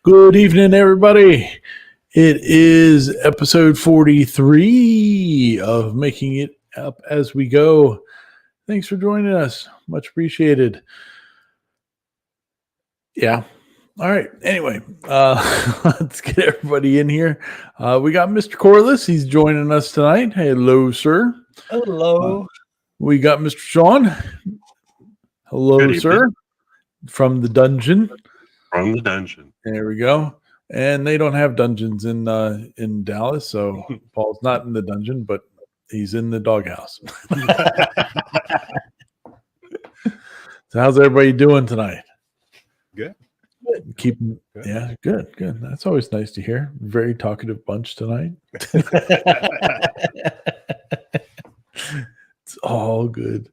Good evening, everybody. It is episode 43 of Making It Up As We Go. Thanks for joining us. Much appreciated. Yeah. All right. Anyway, let's get everybody in here. We got Mr. Corliss. He's joining us tonight. Hello, sir. Hello. We got Mr. Sean. Hello, sir. From the dungeon. From the dungeon. There we go. And they don't have dungeons in Dallas, so Paul's not in the dungeon, but he's in the doghouse. So how's everybody doing tonight? Good. Good. Yeah, good. That's always nice to hear. Very talkative bunch tonight. It's all good.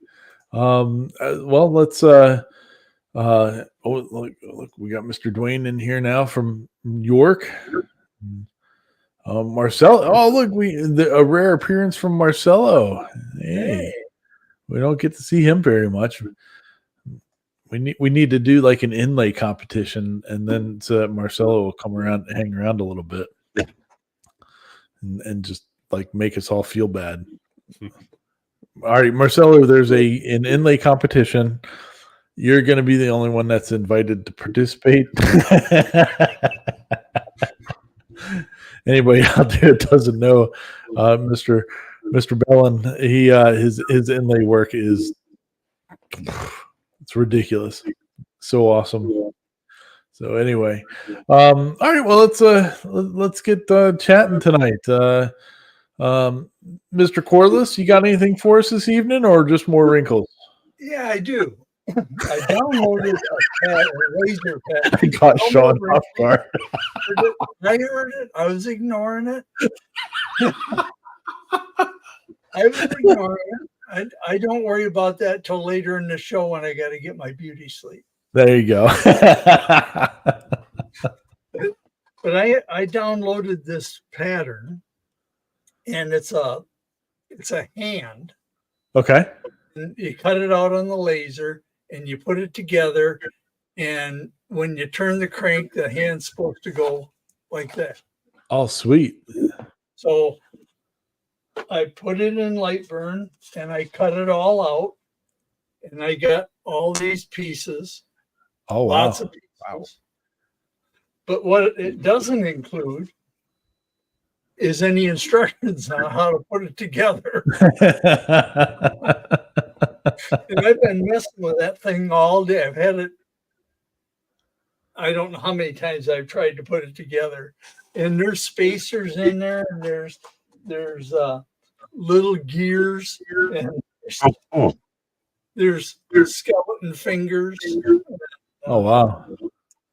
Well, let's look, we got Mr. Dwayne in here now from York. Marcelo. Oh, look, a rare appearance from Marcelo. Hey, we don't get to see him very much. We need to do like an inlay competition, and then so that Marcelo will come around, hang around a little bit, and just like make us all feel bad. All right, Marcelo, there's an inlay competition. You're going to be the only one that's invited to participate. Anybody out there that doesn't know, Mr. Bellin, he his inlay work is it's ridiculous, so awesome. So anyway, all right, well let's get chatting tonight. Mr. Corliss, you got anything for us this evening, or just more wrinkles? Yeah, I do. I downloaded a laser pad. I got Sean off guard. I heard it. I was ignoring it. I don't worry about that till later in the show when I got to get my beauty sleep. There you go. But I downloaded this pattern, and it's a hand. Okay. And you cut it out on the laser, and you put it together, and when you turn the crank, the hand's supposed to go like that. Oh, sweet. So I put it in Lightburn, and I cut it all out, and I got all these pieces. Oh, wow. Lots of pieces. Wow. But what it doesn't include is any instructions on how to put it together. And I've been messing with that thing all day. I've had it, I don't know how many times I've tried to put it together. And there's spacers in there, and there's little gears, and there's skeleton fingers. Oh, wow.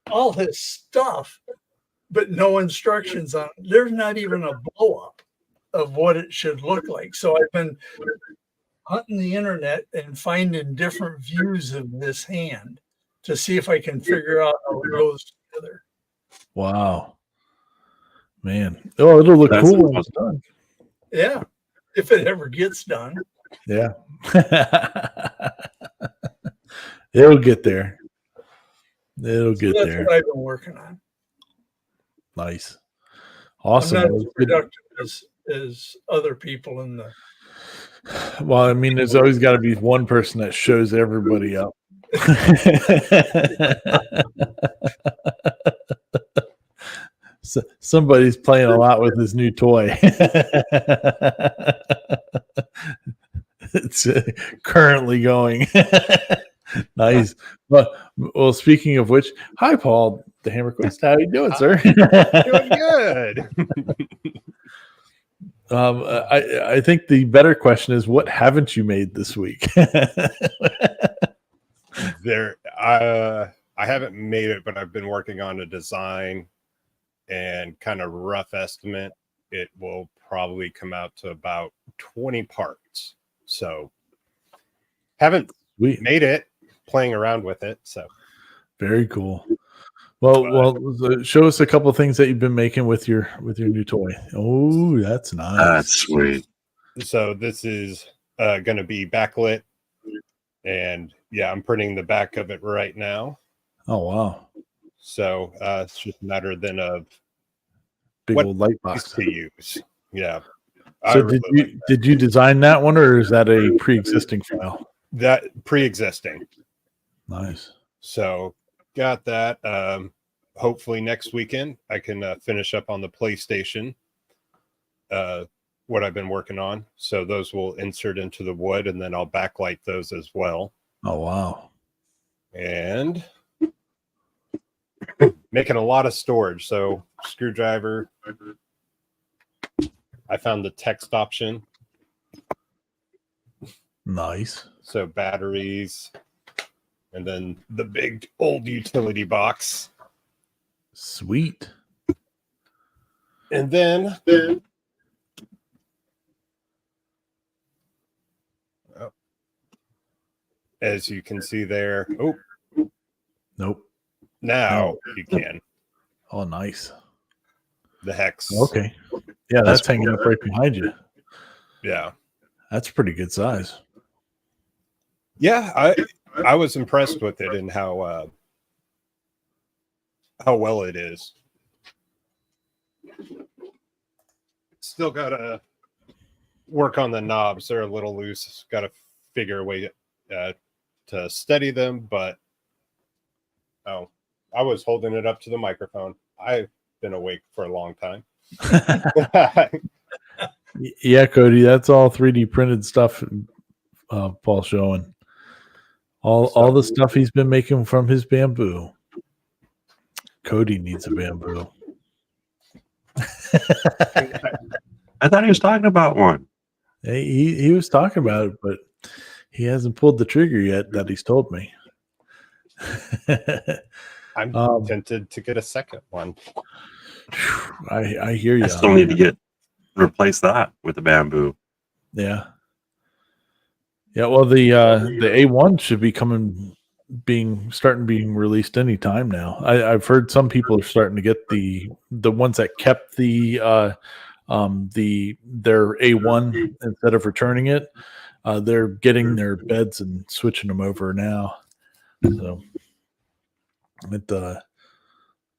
All this stuff, but no instructions on it. There's not even a blow up of what it should look like. So I've been hunting the internet and finding different views of this hand to see if I can figure out how it goes together. Wow. Man. Oh, it'll look cool when it's done. Yeah. If it ever gets done. Yeah. It'll get there. It'll get that's there. What I've been working on. Nice. Awesome. I'm not as productive as other people in the. Well, I mean, there's always got to be one person that shows everybody up. So somebody's playing a lot with his new toy. It's currently going. Nice. Well, speaking of which, hi, Paul the Hammerquist. How you doing, sir? Doing good. I think the better question is, what haven't you made this week? I haven't made it, but I've been working on a design and kind of rough estimate. It will probably come out to about 20 parts. So haven't made it, playing around with it. So very cool. Well, show us a couple of things that you've been making with your new toy. Oh, that's nice. That's sweet. So this is going to be backlit, and yeah, I'm printing the back of it right now. Oh, wow. So it's just a matter then of Big what old light piece box. to use. Yeah. So really like did you design that one, or is that a pre-existing file? that pre-existing. Nice. So got that. Hopefully next weekend I can finish up on the PlayStation. What I've been working on. So those will insert into the wood, and then I'll backlight those as well. Oh wow. And making a lot of storage. So screwdriver. I found the text option. Nice. So batteries, and then the big old utility box. Sweet. And then as you can see there, Nope. now you can. Oh, nice. The hex. Okay. Yeah, that's hanging up right behind you. Yeah. That's pretty good size. Yeah, I was impressed with it and how well it is. Still gotta work on the knobs. They're a little loose. Got to figure a way to steady them. But I was holding it up to the microphone. I've been awake for a long time. Yeah, Cody, that's all 3D printed stuff. Paul's showing all the stuff he's been making from his bamboo. Cody needs a bamboo. I thought he was talking about one. He was talking about it, but he hasn't pulled the trigger yet that he's told me. I'm tempted to get a second one. I hear you. I still need to replace that with the bamboo. Yeah. Yeah, well the A1 should be starting being released anytime now. I've heard some people are starting to get the ones that kept their A1 instead of returning it. They're getting their beds and switching them over now.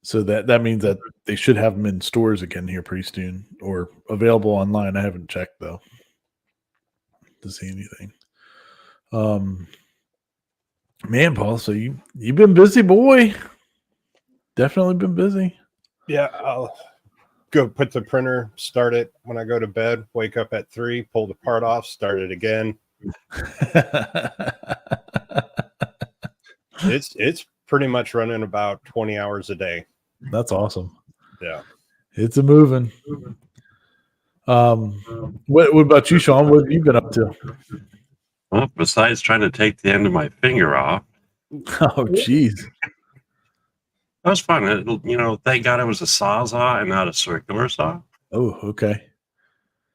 So that means that they should have them in stores again here pretty soon, or available online. I haven't checked though to see anything. Man, Paul, so you've been busy, boy. Definitely been busy. Yeah, I'll go put the printer, start it when I go to bed, wake up at 3, pull the part off, start it again. It's pretty much running about 20 hours a day. That's awesome. Yeah. It's a moving. What about you, Sean? What have you been up to? Well, besides trying to take the end of my finger off, Oh, jeez. that was fun. Thank God it was a sawzall and not a circular saw, Oh, okay.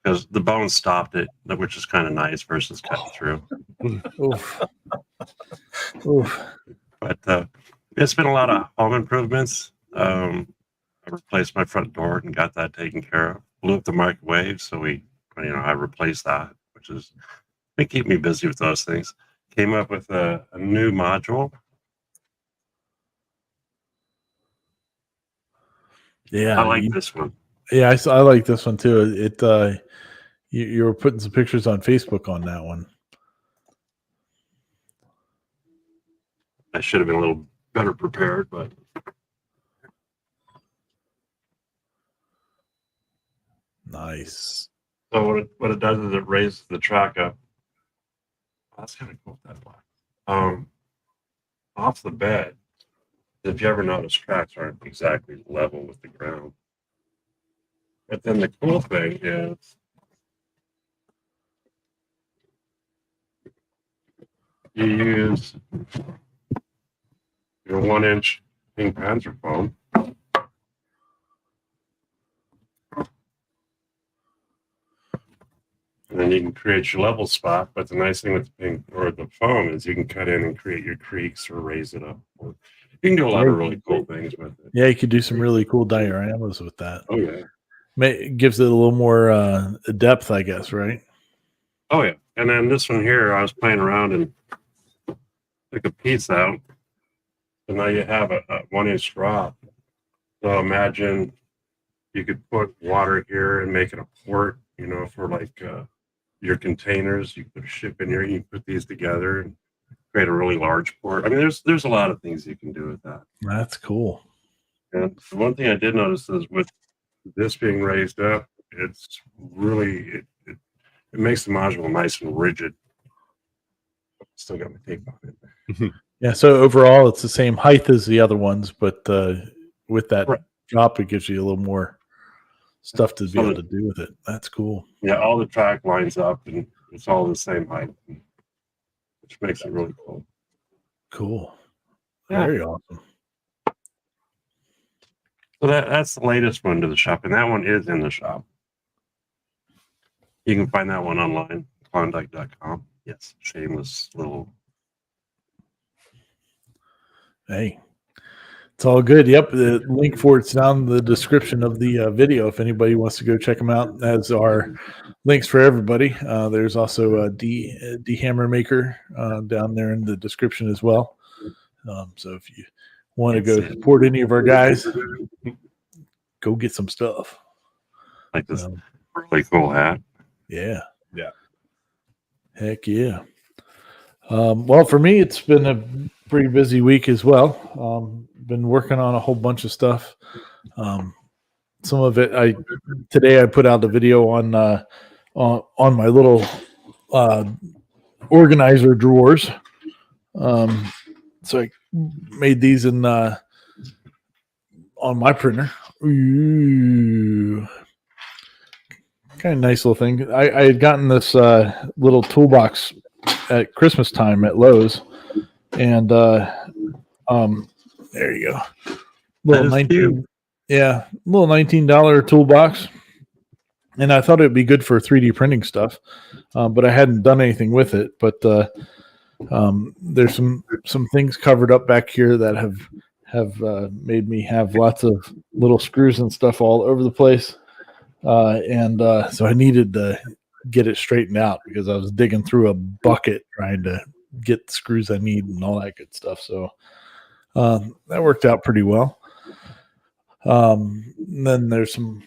because the bone stopped it, which is kind of nice versus cutting through. Oof. Oof. But it's been a lot of home improvements. I replaced my front door and got that taken care of. Blew up the microwave, so I replaced that, which is they keep me busy with those things. Came up with a new module. Yeah, I like this one. Yeah, I like this one too. It you were putting some pictures on Facebook on that one. I should have been a little better prepared, but Nice. so what it does is it raises the track up. That's kind of cool. That black. Off the bed. If you ever notice, tracks aren't exactly level with the ground. But then the cool thing is you use your 1-inch Pink Panther foam. And then you can create your level spot. But the nice thing with the pink or the foam is you can cut in and create your creeks or raise it up. Or you can do a lot of really cool things with it. Yeah, you could do some really cool dioramas with that. Oh yeah. It gives it a little more depth, I guess, right? Oh yeah. And then this one here, I was playing around and took a piece out. So now you have a 1-inch drop. So imagine you could put water here and make it a port, you know, for like your containers. You put a ship in here, you can put these together and create a really large port. I mean, there's a lot of things you can do with that. That's cool. And the one thing I did notice is with this being raised up, it's really it makes the module nice and rigid. Still got my tape on it. Yeah. So overall, it's the same height as the other ones, but with that Right. drop, it gives you a little more stuff to be So able to do with it. That's cool. Yeah, all the track lines up and it's all the same height, which makes it really cool. Cool. Yeah. Very awesome. So that's the latest one to the shop, and that one is in the shop. You can find that one online, Klondike.com. Yes, shameless little. Hey, it's all good. Yep. The link for it's down in the description of the video. If anybody wants to go check them out, as are links for everybody. There's also a D Hammer Maker down there in the description as well. So if you want to go support any of our guys, go get some stuff. Like this really cool hat. Yeah. Yeah. Heck yeah. Well, for me, it's been a pretty busy week as well. Been working on a whole bunch of stuff. Some of it, today I put out a video on my little organizer drawers. So I made these in on my printer. Ooh. Kind of nice little thing. I had gotten this little toolbox at Christmas time at Lowe's, and there you go. Little little $19 toolbox, and I thought it'd be good for 3D printing stuff, but I hadn't done anything with it. But there's some things covered up back here that have made me have lots of little screws and stuff all over the place. So I needed to get it straightened out because I was digging through a bucket trying to get the screws I need and all that good stuff. So that worked out pretty well. And then there's some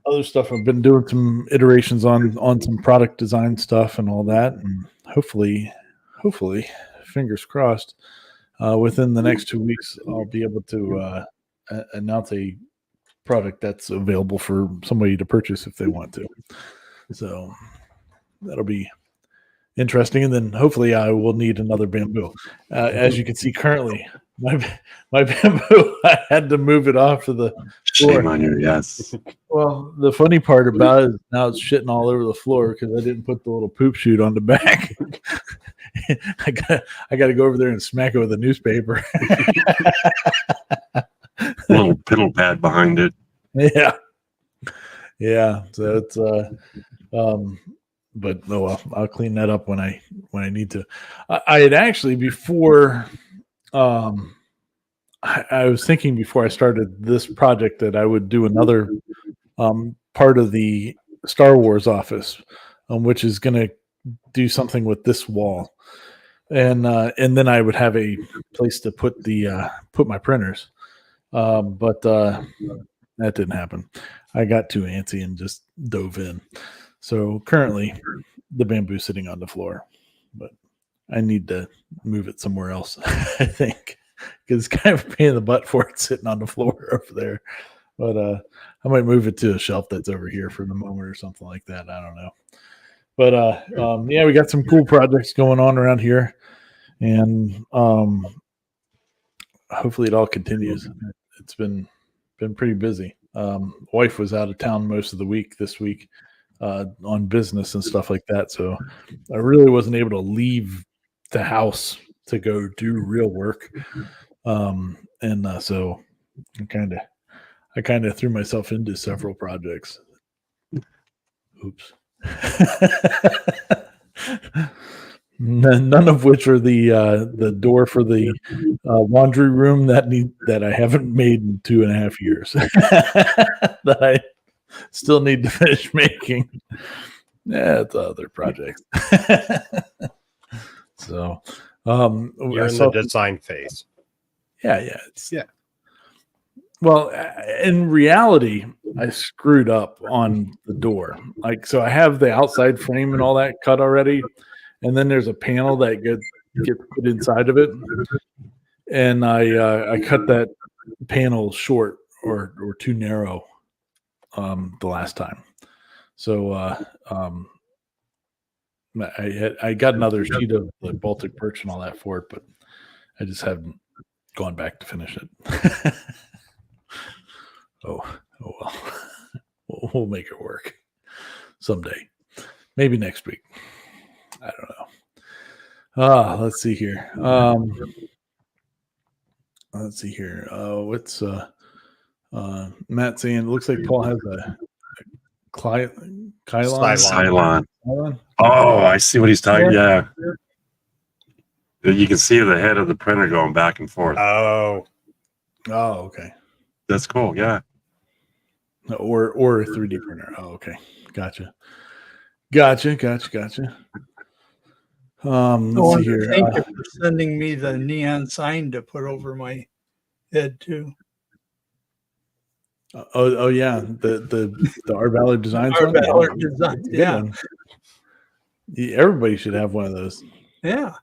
other stuff. I've been doing some iterations on some product design stuff and all that. And hopefully, fingers crossed, within the next 2 weeks, I'll be able to announce a product that's available for somebody to purchase if they want to. So that'll be interesting. And then hopefully I will need another bamboo. As you can see currently, my bamboo, I had to move it off to the floor. Shame on you, yes. Well, the funny part about it is now it's shitting all over the floor because I didn't put the little poop chute on the back. I got to go over there and smack it with a newspaper. Little piddle pad behind it. Yeah. So it's but no, well, I'll clean that up when I need to. I had actually before. I was thinking before I started this project that I would do another part of the Star Wars office, which is going to do something with this wall, and then I would have a place to put my printers. But that didn't happen. I got too antsy and just dove in. So currently, the bamboo's sitting on the floor, but I need to move it somewhere else. I think because it's kind of a pain in the butt for it sitting on the floor over there. But I might move it to a shelf that's over here for the moment or something like that. I don't know. But yeah, we got some cool projects going on around here, and hopefully it all continues. It's been pretty busy. Wife was out of town most of the week this week on business and stuff like that, so I really wasn't able to leave the house to go do real work. So I kind of threw myself into several projects. Oops. None of which are the door for the laundry room that I haven't made in 2.5 years that I still need to finish making. Yeah, it's other projects. So You're in the design phase. Yeah. It's, Yeah. Well, in reality, I screwed up on the door. Like, so I have the outside frame and all that cut already, and then there's a panel that gets put inside of it, and I cut that panel short or too narrow the last time. So I got another sheet of the Baltic Birch and all that for it, but I just haven't gone back to finish it. Oh well. We'll make it work someday. Maybe next week. I don't know. Let's see here. Let's see here. What's Matt saying? It looks like Paul has a Kylon. Cylon. Kylon? Oh, I see what he's talking. Yeah. You can see the head of the printer going back and forth. Oh, Okay. That's cool. Yeah. Or a 3D printer. Oh, okay. Gotcha. Let's see here. Thank you for sending me the neon sign to put over my head too. Oh yeah, the Our Valor Designs Our one. Valor Yeah. Design, It's a good yeah. one. Everybody should have one of those. Yeah.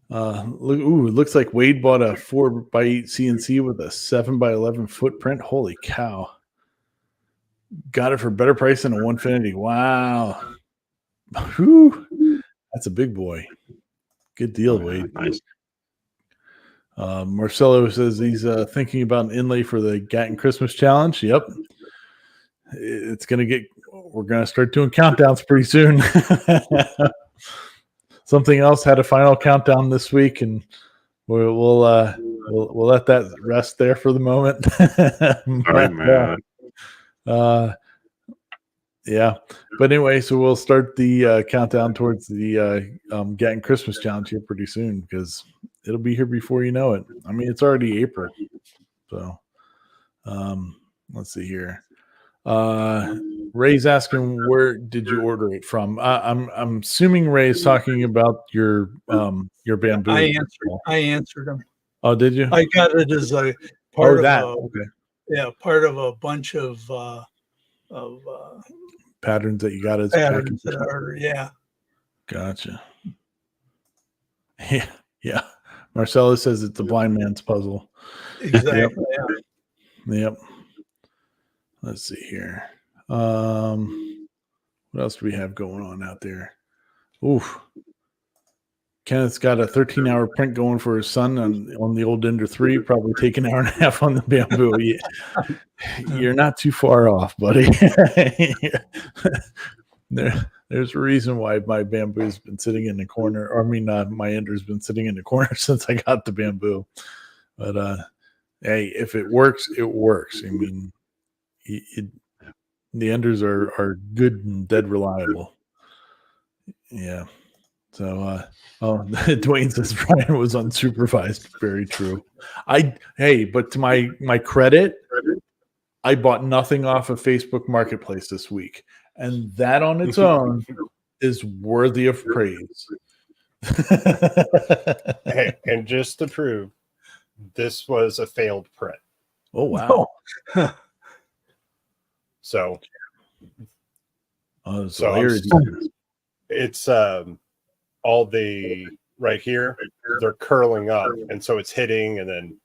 It looks like Wade bought a 4x8 CNC with a 7x11 footprint. Holy cow! Got it for better price than a 150. Wow. Whew. That's a big boy. Good deal, Wade. Nice. Marcelo says he's thinking about an inlay for the Gatton Christmas Challenge. Yep. We're going to start doing countdowns pretty soon. Something else had a final countdown this week, and we'll let that rest there for the moment. Sorry, man. Yeah, but anyway, so we'll start the countdown towards the Gatton Christmas Challenge here pretty soon, because it'll be here before you know it. I mean, it's already April, so let's see here. Ray's asking, where did you order it from? I'm assuming Ray's talking about your bamboo. I answered them. Oh, did you? I got it as a part of that. a, Okay. part of a bunch of Patterns that you got as patterns package. that are, yeah. Gotcha. Yeah. Marcelo says it's a blind man's puzzle. Exactly. Yep. Let's see here. What else do we have going on out there? Oof. Kenneth's got a 13-hour print going for his son on the old Ender 3, probably take an hour and a half on the bamboo. You're not too far off, buddy. There's a reason why my bamboo's been sitting in the corner. Or, I mean, my Ender's been sitting in the corner since I got the bamboo. But hey, if it works, it works. I mean, the Enders are good and dead reliable. Yeah. So, Dwayne says Brian was unsupervised. Very true. But to my credit, I bought nothing off of Facebook Marketplace this week, and that on its own is worthy of praise. hey, and just to prove, this was a failed print. Oh wow! So Larry, it's all the right here, they're curling up, and so it's hitting, and then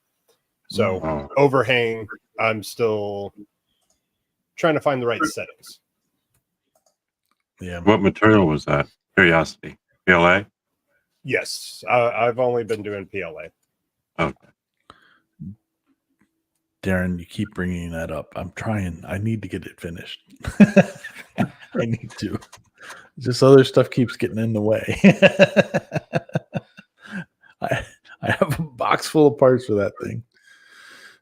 overhang. I'm still trying to find the right settings. Yeah. What material was that? Curiosity. PLA? Yes, I've only been doing PLA. Okay. Darren, you keep bringing that up. I'm trying. I need to get it finished. I need to. Just other stuff keeps getting in the way. I have a box full of parts for that thing.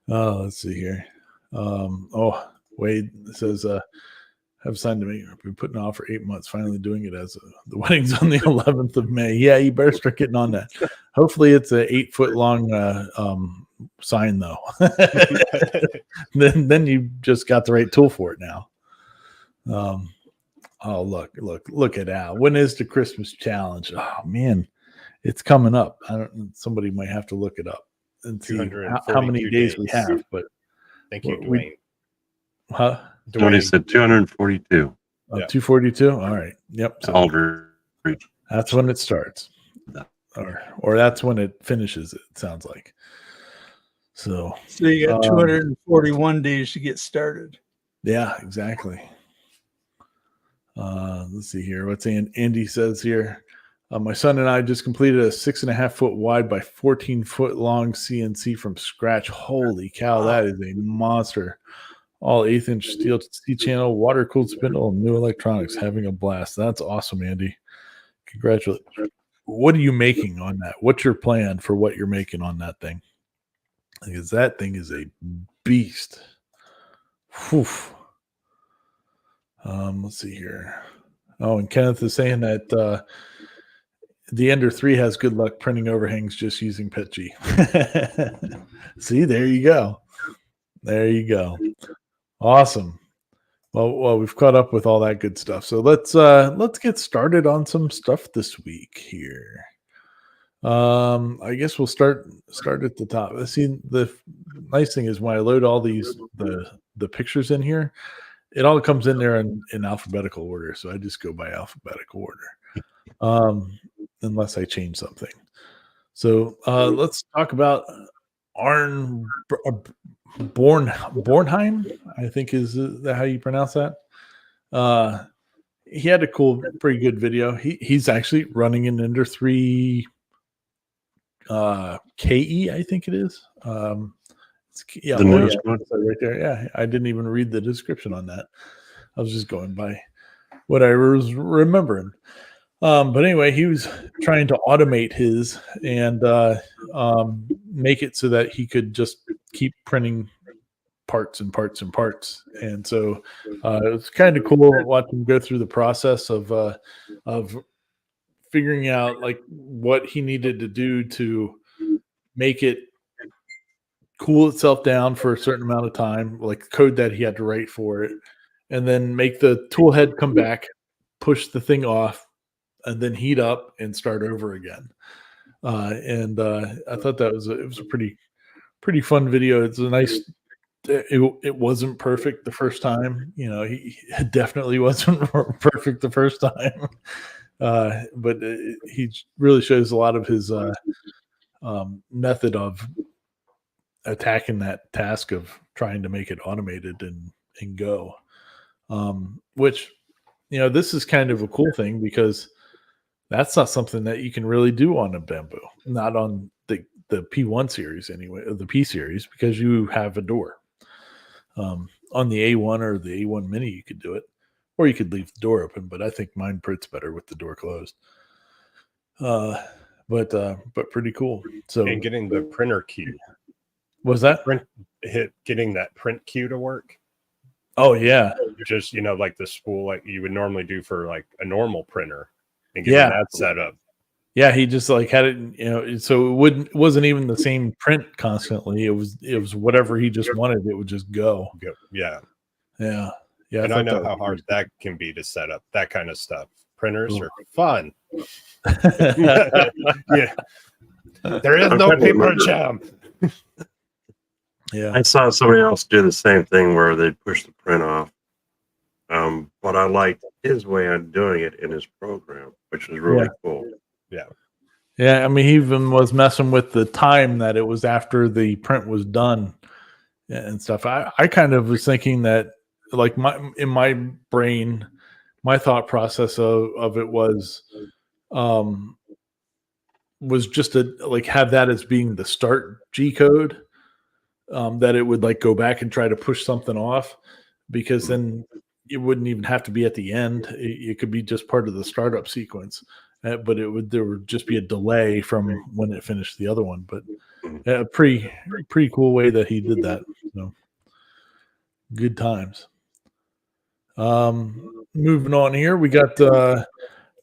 Oh, let's see here. Wade says, have signed to me. I've been putting it off for 8 months, finally doing it as the wedding's on the 11th of May. Yeah, you better start getting on that. Hopefully it's a 8-foot long sign though. then you just got the right tool for it now. Oh, look at Al. When is the Christmas challenge? Oh man, it's coming up. Somebody might have to look it up. and see how many 242 days we days. have. But Thank you, we- Dwayne. huh? Tony Dwayne, said 242. Yeah. 242. All right. Yep. So Aldridge. that's when it starts, or that's when it finishes. It sounds like. So So you got Um, 241 days to get started. yeah, exactly. Let's see here. What's Andy says here. My son and I just completed a 6.5 foot wide by 14 foot long CNC from scratch. Holy cow, that is a monster. All 1/8 inch steel C channel, water cooled spindle, and new electronics. Having a blast. That's awesome, Andy. Congratulations. What are you making on that? What's your plan for what you're making on that thing? Because that thing is a beast. Whew. Let's see here. Oh, and Kenneth is saying that the Ender 3 has good luck printing overhangs just using PETG. See, there you go. There you go. Awesome. Well, we've caught up with all that good stuff. So let's get started on some stuff this week here. I guess we'll start at the top. See, the nice thing is when I load all these the pictures in here, it all comes in there in alphabetical order. So I just go by alphabetical order, unless I change something. So let's talk about Arn Bornheim, I think is that how you pronounce that. He had a cool, pretty good video. He's actually running an Ender 3 KE, I think it is. Yeah, The newest one? right there. Yeah, I didn't even read the description on that. I was just going by what I was remembering. But anyway, he was trying to automate his and make it so that he could just keep printing parts and parts and parts. And so it was kind of cool to watch him go through the process of figuring out like what he needed to do to make it cool itself down for a certain amount of time, like code that he had to write for it, and then make the tool head come back, push the thing off, and then heat up and start over again. And I thought that was it was a pretty fun video. It's a nice. It wasn't perfect the first time. You know, he definitely wasn't perfect the first time. But he really shows a lot of his method of attacking that task of trying to make it automated and go. Which, you know, this is kind of a cool thing because that's not something that you can really do on a Bamboo, not on the P1 series anyway, or the P series, because you have a door. On the A1 or the A1 Mini, you could do it, or you could leave the door open. But I think mine prints better with the door closed. But pretty cool. So and getting the printer queue, was that? getting that print queue to work. Oh yeah, Just like the spool, like you would normally do for like a normal printer, and getting Yeah. that set up. yeah. He just like had it, you know, so it wasn't even the same print constantly. It was whatever he just wanted. It would just go. Yeah, Yeah. and I thought know that how was hard that can be to set up that kind of stuff. Printers Cool. are fun. pretty Yeah, there is no paper jam. Yeah. I saw somebody else do the same thing where they push the print off. But I liked his way of doing it in his program, which was really cool. Yeah, I mean, he even was messing with the time that it was after the print was done and stuff. I kind of was thinking that, like, in my brain, my thought process of it was just to like have that as being the start G code, that it would like go back and try to push something off, because then it wouldn't even have to be at the end. It could be just part of the startup sequence. But there would just be a delay from when it finished the other one. But a pretty cool way that he did that. So good times. Moving on here, we got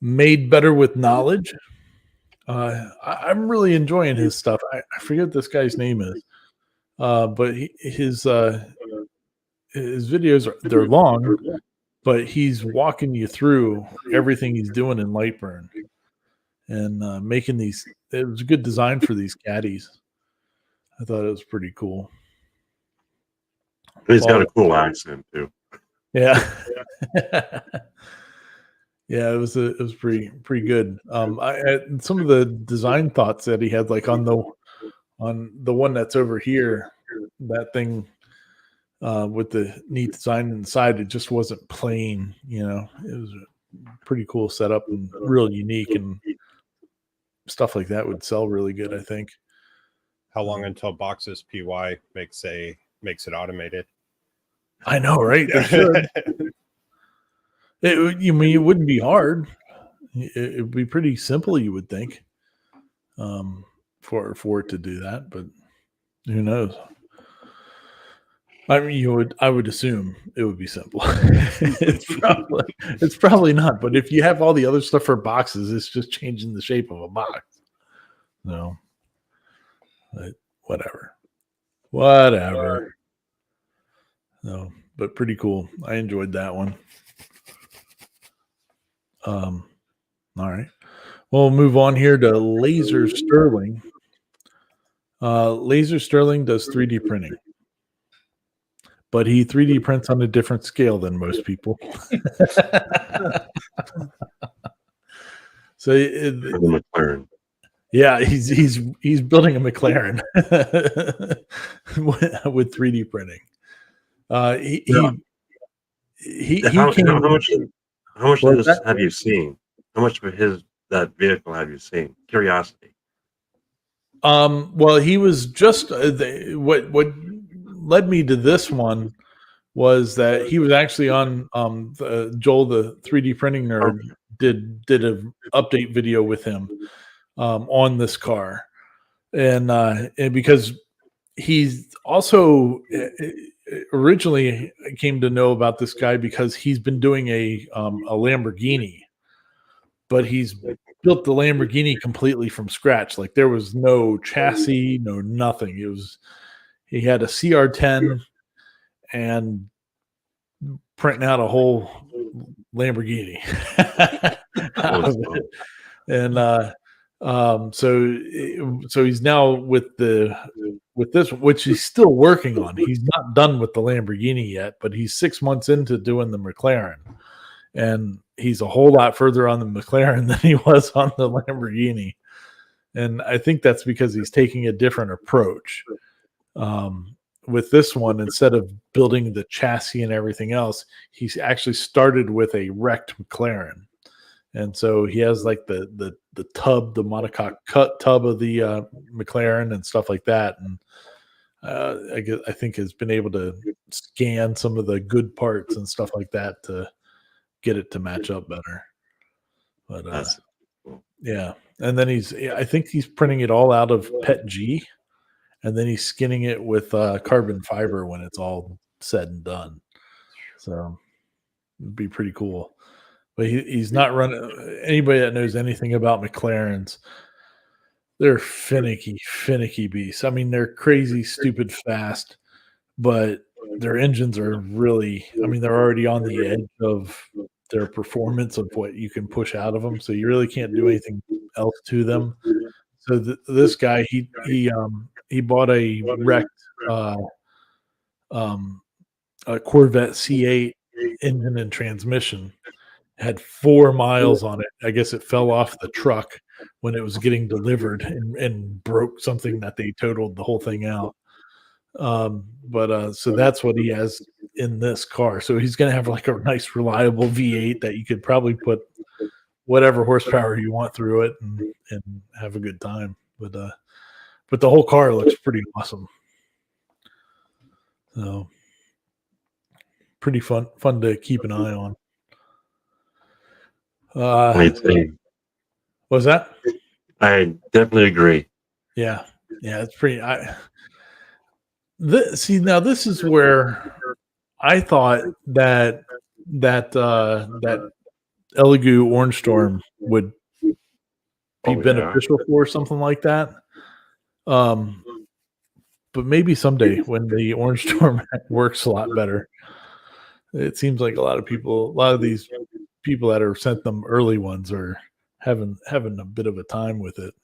Made Better with Knowledge. I'm really enjoying his stuff. I forget what this guy's name is, but his videos they're long, but he's walking you through everything he's doing in Lightburn. And making these, it was a good design for these caddies. I thought it was pretty cool. He's got a cool accent too. Yeah. Yeah, it was pretty good. Some of the design thoughts that he had, like on the one that's over here, that thing with the neat design inside, it just wasn't plain. You know, it was a pretty cool setup and real unique, and stuff like that would sell really good, I think. How long until Boxes PY makes it automated? I know, right? They should. You mean it wouldn't be hard? It would be pretty simple, you would think, for it to do that. But who knows? I mean, I would assume it would be simple. It's probably not. But if you have all the other stuff for boxes, it's just changing the shape of a box. No, but whatever. No, but pretty cool. I enjoyed that one. All right. We'll move on here to Laser Sterling. Laser Sterling does 3D printing, but he 3D prints on a different scale than most people. So The McLaren. yeah, he's building a McLaren with 3D printing. How much of this have you seen? How much of that vehicle have you seen? Curiosity. Well, he was just what led me to this one was that he was actually on Joel, the 3D printing nerd, did an update video with him on this car, and because he's also originally came to know about this guy because he's been doing a Lamborghini, but he's built the Lamborghini completely from scratch. Like there was no chassis, no nothing. He had a CR10 and printing out a whole Lamborghini out of it. And so he's now with this, which he's still working on. He's not done with the Lamborghini yet, but he's 6 months into doing the McLaren, and he's a whole lot further on the McLaren than he was on the Lamborghini. And I think that's because he's taking a different approach. With this one, instead of building the chassis and everything else, he's actually started with a wrecked McLaren. And so he has like the tub, the monocoque cut tub of the McLaren and stuff like that. And I think has been able to scan some of the good parts and stuff like that to get it to match up better. But That's cool. yeah. And then I think he's printing it all out of PETG, and then he's skinning it with carbon fiber when it's all said and done. So it'd be pretty cool. But he's not running. Anybody that knows anything about McLarens, they're finicky beasts. I mean, they're crazy, stupid fast, but their engines are really, I mean, they're already on the edge of their performance of what you can push out of them. So you really can't do anything else to them. So this guy, he bought a wrecked a Corvette C8 engine and transmission. Had 4 miles on it. I guess it fell off the truck when it was getting delivered and broke something that they totaled the whole thing out. So that's what he has in this car. So he's going to have like a nice, reliable V8 that you could probably put whatever horsepower you want through it and have a good time. But the whole car looks pretty awesome. So pretty fun to keep an eye on. What was that? I definitely agree. Yeah, it's pretty. Now this is where I thought that Elegoo Orange Storm would be beneficial for something like that. But maybe someday when the Orange Storm works a lot better. It seems like a lot of these people that are sent them early ones are having a bit of a time with it.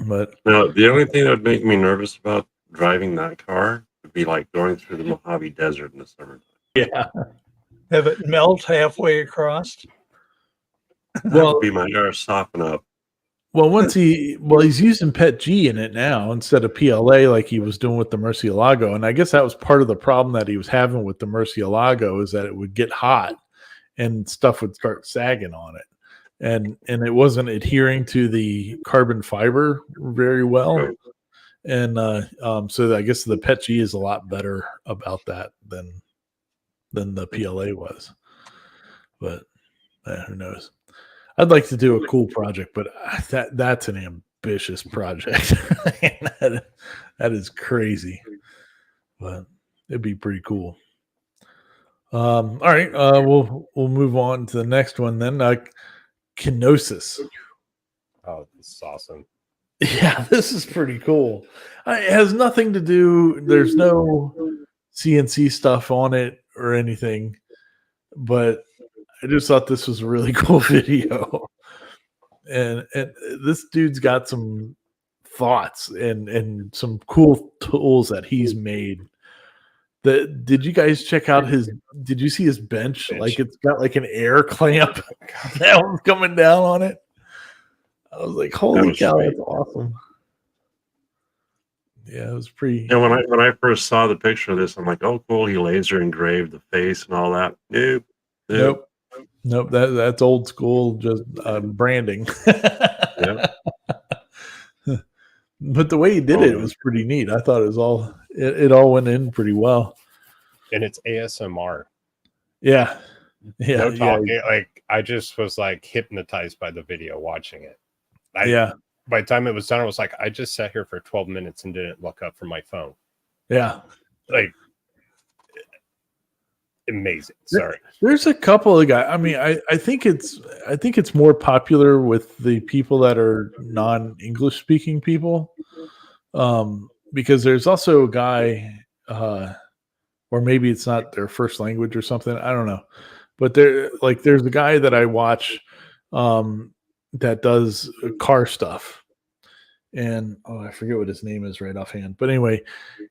But No, the only thing that would make me nervous about driving that car would be like going through the Mojave Desert in the summer. yeah, Have it melt halfway across. That well, would be my air soften up. he's using Pet G in it now instead of PLA like he was doing with the Murcielago, and I guess that was part of the problem that he was having with the Murcielago is that it would get hot and stuff would start sagging on it, and it wasn't adhering to the carbon fiber very well, Right. and so I guess the Pet G is a lot better about that than the PLA was, but who knows. I'd like to do a cool project, but that's an ambitious project. that is crazy, but it'd be pretty cool. All right, we'll move on to the next one then. Kenosis. Oh, this is awesome. Yeah, this is pretty cool. It has nothing to do. There's no CNC stuff on it or anything, but I just thought this was a really cool video. And this dude's got some thoughts and some cool tools that he's made. Did you guys check out did you see his bench? Like it's got like an air clamp that was coming down on it. I was like, holy cow, sweet. that's awesome. Yeah, it was pretty. Yeah, when I first saw the picture of this, I'm like, oh, cool. He laser engraved the face and all that. Nope. That's old school, just branding. Yeah. But the way he did it was pretty neat. I thought it all went in pretty well. And it's ASMR. Yeah. No talking. Like I just was like hypnotized by the video watching it. By the time it was done, I was like, I just sat here for 12 minutes and didn't look up from my phone. Yeah. Like amazing. Sorry. There's a couple of guys. I mean, I think it's more popular with the people that are non-English speaking people. Because there's also a guy, or maybe it's not their first language or something. I don't know. But there's a guy that I watch that does car stuff. And I forget what his name is right offhand. But anyway,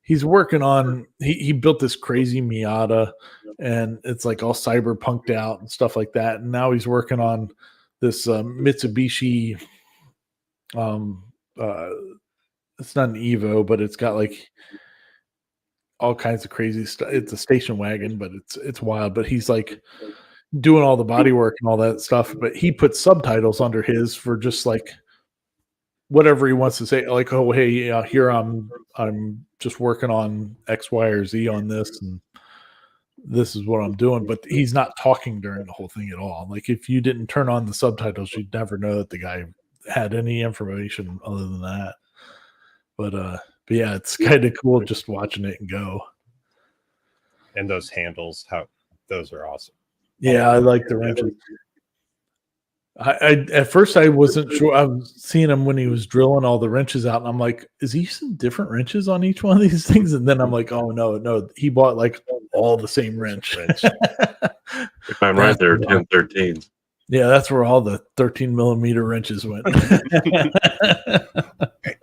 he's working on he built this crazy Miata and it's like all cyberpunked out and stuff like that. And now he's working on this Mitsubishi it's not an Evo, but it's got like all kinds of crazy stuff. It's a station wagon, but it's wild. But he's like doing all the body work and all that stuff. But he puts subtitles under his for just like whatever he wants to say, like, oh, hey, here I'm just working on X, Y, or Z on this, and this is what I'm doing. But he's not talking during the whole thing at all. Like if you didn't turn on the subtitles, you'd never know that the guy had any information other than that. But yeah, it's kind of cool just watching it and go. And those handles, those are awesome. Yeah, I like the wrenches. I at first I wasn't sure. I was seeing him when he was drilling all the wrenches out, and I'm like, is he using different wrenches on each one of these things? And then I'm like, oh no, he bought like all the same wrench. If I'm right, they're 1013s. Yeah, that's where all the 13 millimeter wrenches went.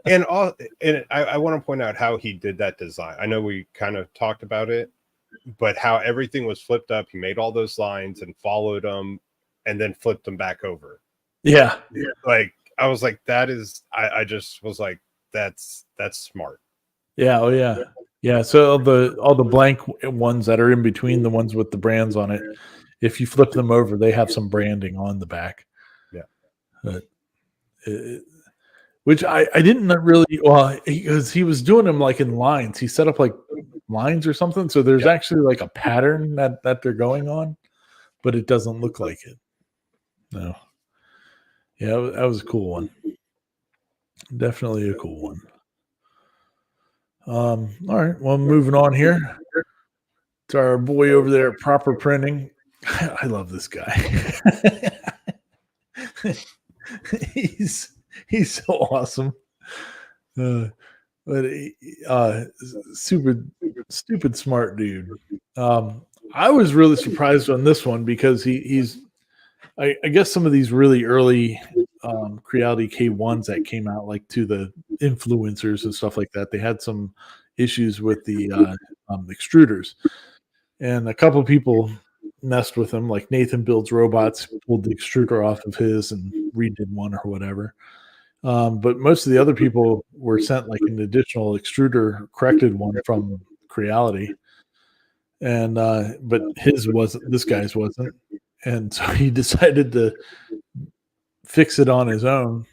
And I want to point out how he did that design. I know we kind of talked about it, but how everything was flipped up. He made all those lines and followed them, and then flipped them back over. Yeah. Like I was like, that is. I just was like, that's smart. Yeah. Oh yeah. Yeah. So all the blank ones that are in between the ones with the brands on it, if you flip them over, they have some branding on the back. Yeah. Which I didn't really, well, because he was doing them like in lines. He set up like lines or something. So there's actually like a pattern that they're going on, but it doesn't look like it. No. Yeah, that was a cool one. Definitely a cool one. All right. Well, moving on here to our boy over there at Proper Printing. I love this guy. He's so awesome. But stupid smart dude. I was really surprised on this one because he's I guess some of these really early Creality K1s that came out, like to the influencers and stuff like that, they had some issues with the extruders, and a couple people messed with them. Like Nathan Builds Robots pulled the extruder off of his and redid one or whatever. But most of the other people were sent like an additional extruder corrected one from Creality, and but his wasn't. This guy's wasn't, and so he decided to fix it on his own.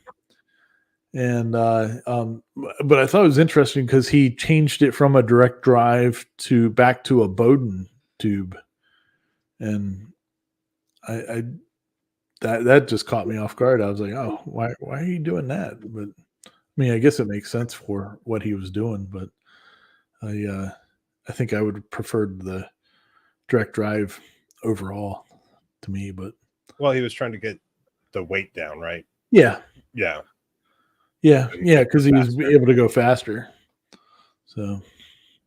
And but I thought it was interesting because he changed it from a direct drive to back to a Bowden tube, and I that just caught me off guard. I was like, oh, why are you doing that? But I mean, I guess it makes sense for what he was doing, but I think I would have preferred the direct drive overall to me, but Well, he was trying to get the weight down, right? yeah, Yeah. because he was able to go faster. So,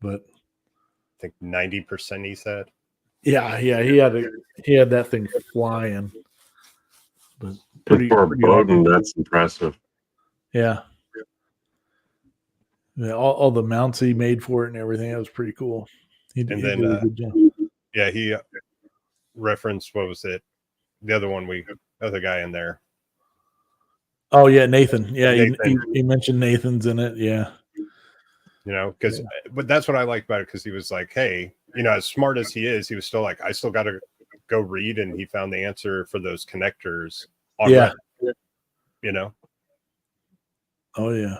but I think 90% he said. yeah, he had that thing flying. But And for Bowden, that's impressive. yeah. Yeah, all the mounts he made for it and everything, that was pretty cool. He did a good job. Yeah, he referenced, what was it? The other guy in there. Oh yeah, Nathan. Yeah, Nathan. he mentioned Nathan's in it. Yeah, Because but that's what I like about it, because he was like, hey, as smart as he is, he was still like, I still got to go read, and he found the answer for those connectors on Yeah. Reddit, Oh yeah,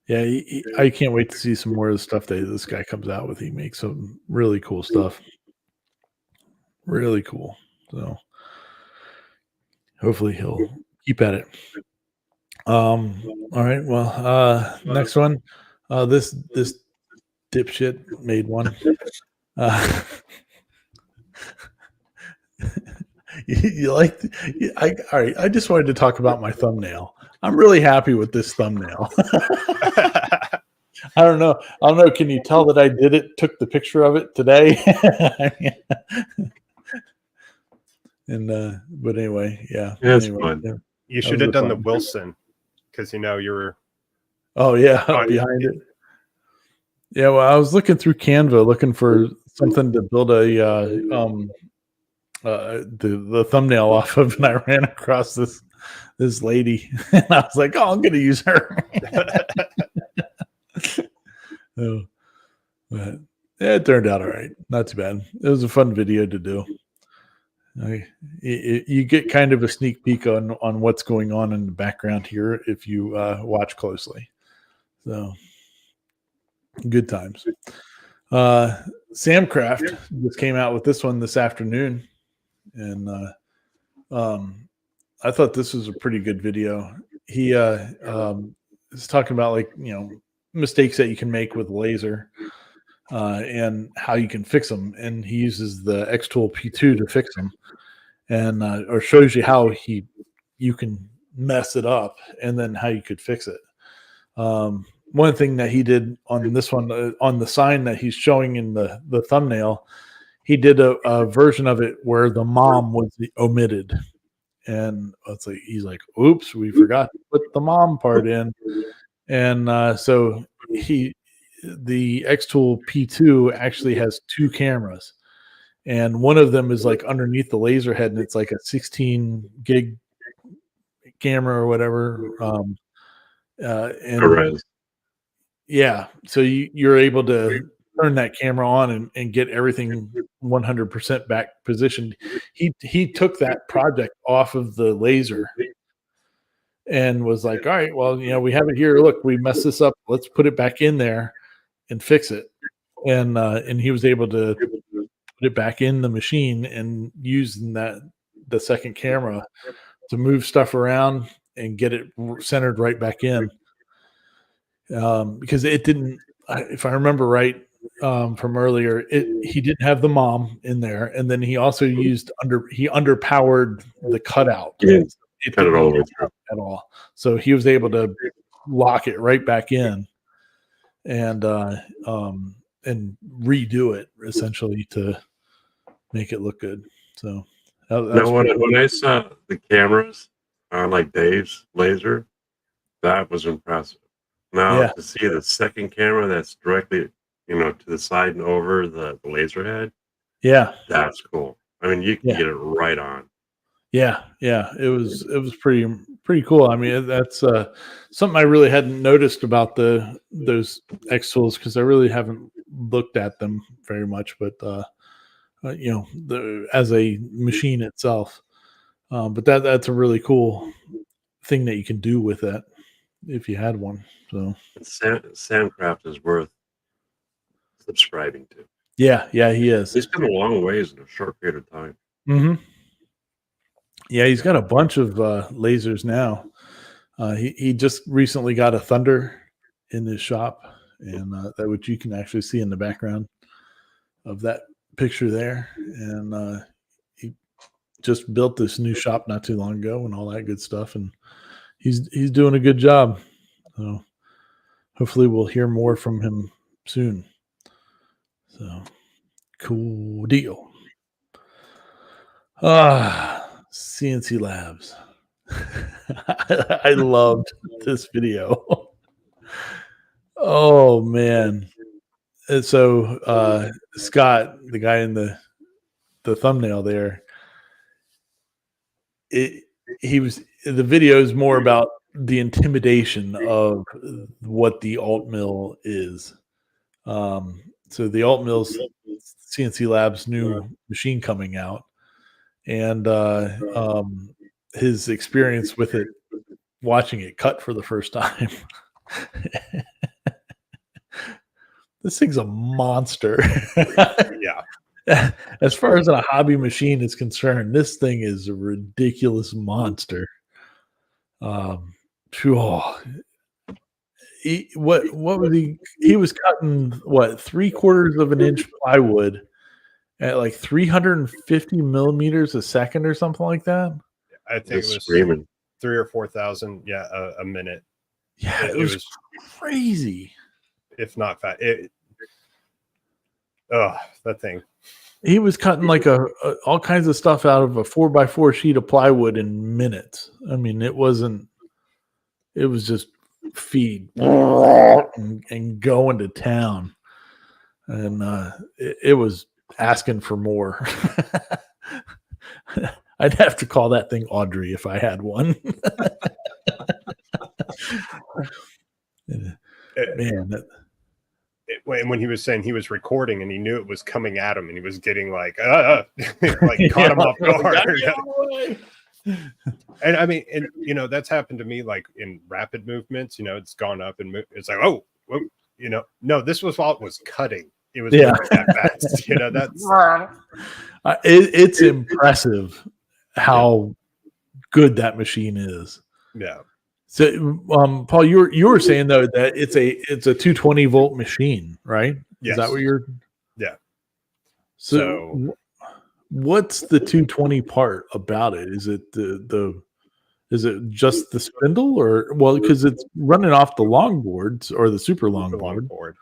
yeah. I can't wait to see some more of the stuff that this guy comes out with. He makes some really cool stuff. Really cool. So hopefully he'll keep at it. All right. Well, next one. This dipshit made one. You like? All right. I just wanted to talk about my thumbnail. I'm really happy with this thumbnail. I don't know. Can you tell that I did it? Took the picture of it today. And but anyway, yeah. Yeah, it's Anyway, fun. yeah. You That should was have a done the fun- Wilson, because you were Oh yeah, Oh, behind it. Yeah, well, I was looking through Canva looking for something to build a the thumbnail off of, and I ran across this lady, and I was like, oh, I'm gonna use her. Oh, but yeah, it turned out all right. Not too bad. It was a fun video to do. You get kind of a sneak peek on what's going on in the background here if you watch closely. So good times. Samcraft just came out with this one this afternoon, and I thought this was a pretty good video. He is talking about, like, mistakes that you can make with laser and how you can fix them, and he uses the Xtool P2 to fix them, and or shows you how you can mess it up and then how you could fix it. One thing that he did on this one, on the sign that he's showing in the thumbnail, he did a version of it where the mom was omitted, and it's like he's like, "Oops, we forgot to put the mom part in," and so the Xtool P2 actually has two cameras, and one of them is like underneath the laser head, and it's like a 16 gig camera or whatever. And Perez. yeah, so you're able to turn that camera on and get everything 100% back positioned. He took that project off of the laser and was like, all right, well, we have it here. Look, we messed this up. Let's put it back in there and fix it. And he was able to put it back in the machine and using the second camera to move stuff around and get it centered right back in. Because it didn't, if I remember right from earlier, he didn't have the mom in there, and then he also used underpowered the cutout. Yeah, It cut it all the way didn't through. at all. So he was able to lock it right back in and redo it essentially to make it look good. So That's Now, when I saw the cameras on like Dave's laser, that was impressive. Now Yeah. to see the second camera that's directly, to the side and over the laser head, yeah. that's cool. I mean, you can Yeah. get it right on. Yeah, yeah, it was pretty cool. I mean, that's something I really hadn't noticed about those X tools because I really haven't looked at them very much. But as a machine itself, but that's a really cool thing that you can do with that if you had one. So And Sandcraft is worth subscribing to. yeah, he is. He's come a long ways in a short period of time. Hmm. Yeah, he's got a bunch of lasers now. He just recently got a Thunder in his shop, and that which you can actually see in the background of that picture there. And he just built this new shop not too long ago, and all that good stuff. And he's doing a good job. So hopefully, we'll hear more from him soon. So cool deal. CNC Labs. I loved this video. Oh man. And so Scott, the guy in the thumbnail there, the video is more about the intimidation of what the alt mill is. So the alt mill's CNC Labs new machine coming out, and his experience with it, watching it cut for the first time. This thing's a monster. Yeah. As far as a hobby machine is concerned, this thing is a ridiculous monster. What was he was cutting what 3/4 of an inch plywood at like 350 millimeters a second or something like that. I think it was Screaming. 3,000 or 4,000. Yeah, a minute. Yeah, it was crazy. If not fat. That thing. He was cutting like all kinds of stuff out of a 4x4 sheet of plywood in minutes. I mean, it was just feed and going to town. And it was asking for more. I'd have to call that thing Audrey if I had one. Man, when he was saying he was recording and he knew it was coming at him and he was getting like caught him off guard. And I mean, that's happened to me like in rapid movements. It's gone up and it's like, oh, no, this was while it was cutting. It was that fast. That's it's impressive how good that machine is. Yeah. So, Paul, you were saying though that it's a 220 volt machine, right? Yes. Is that what you're? Yeah. So what's the 220 part about it? Is it is it just the spindle, or because it's running off the longboards or the super longboard?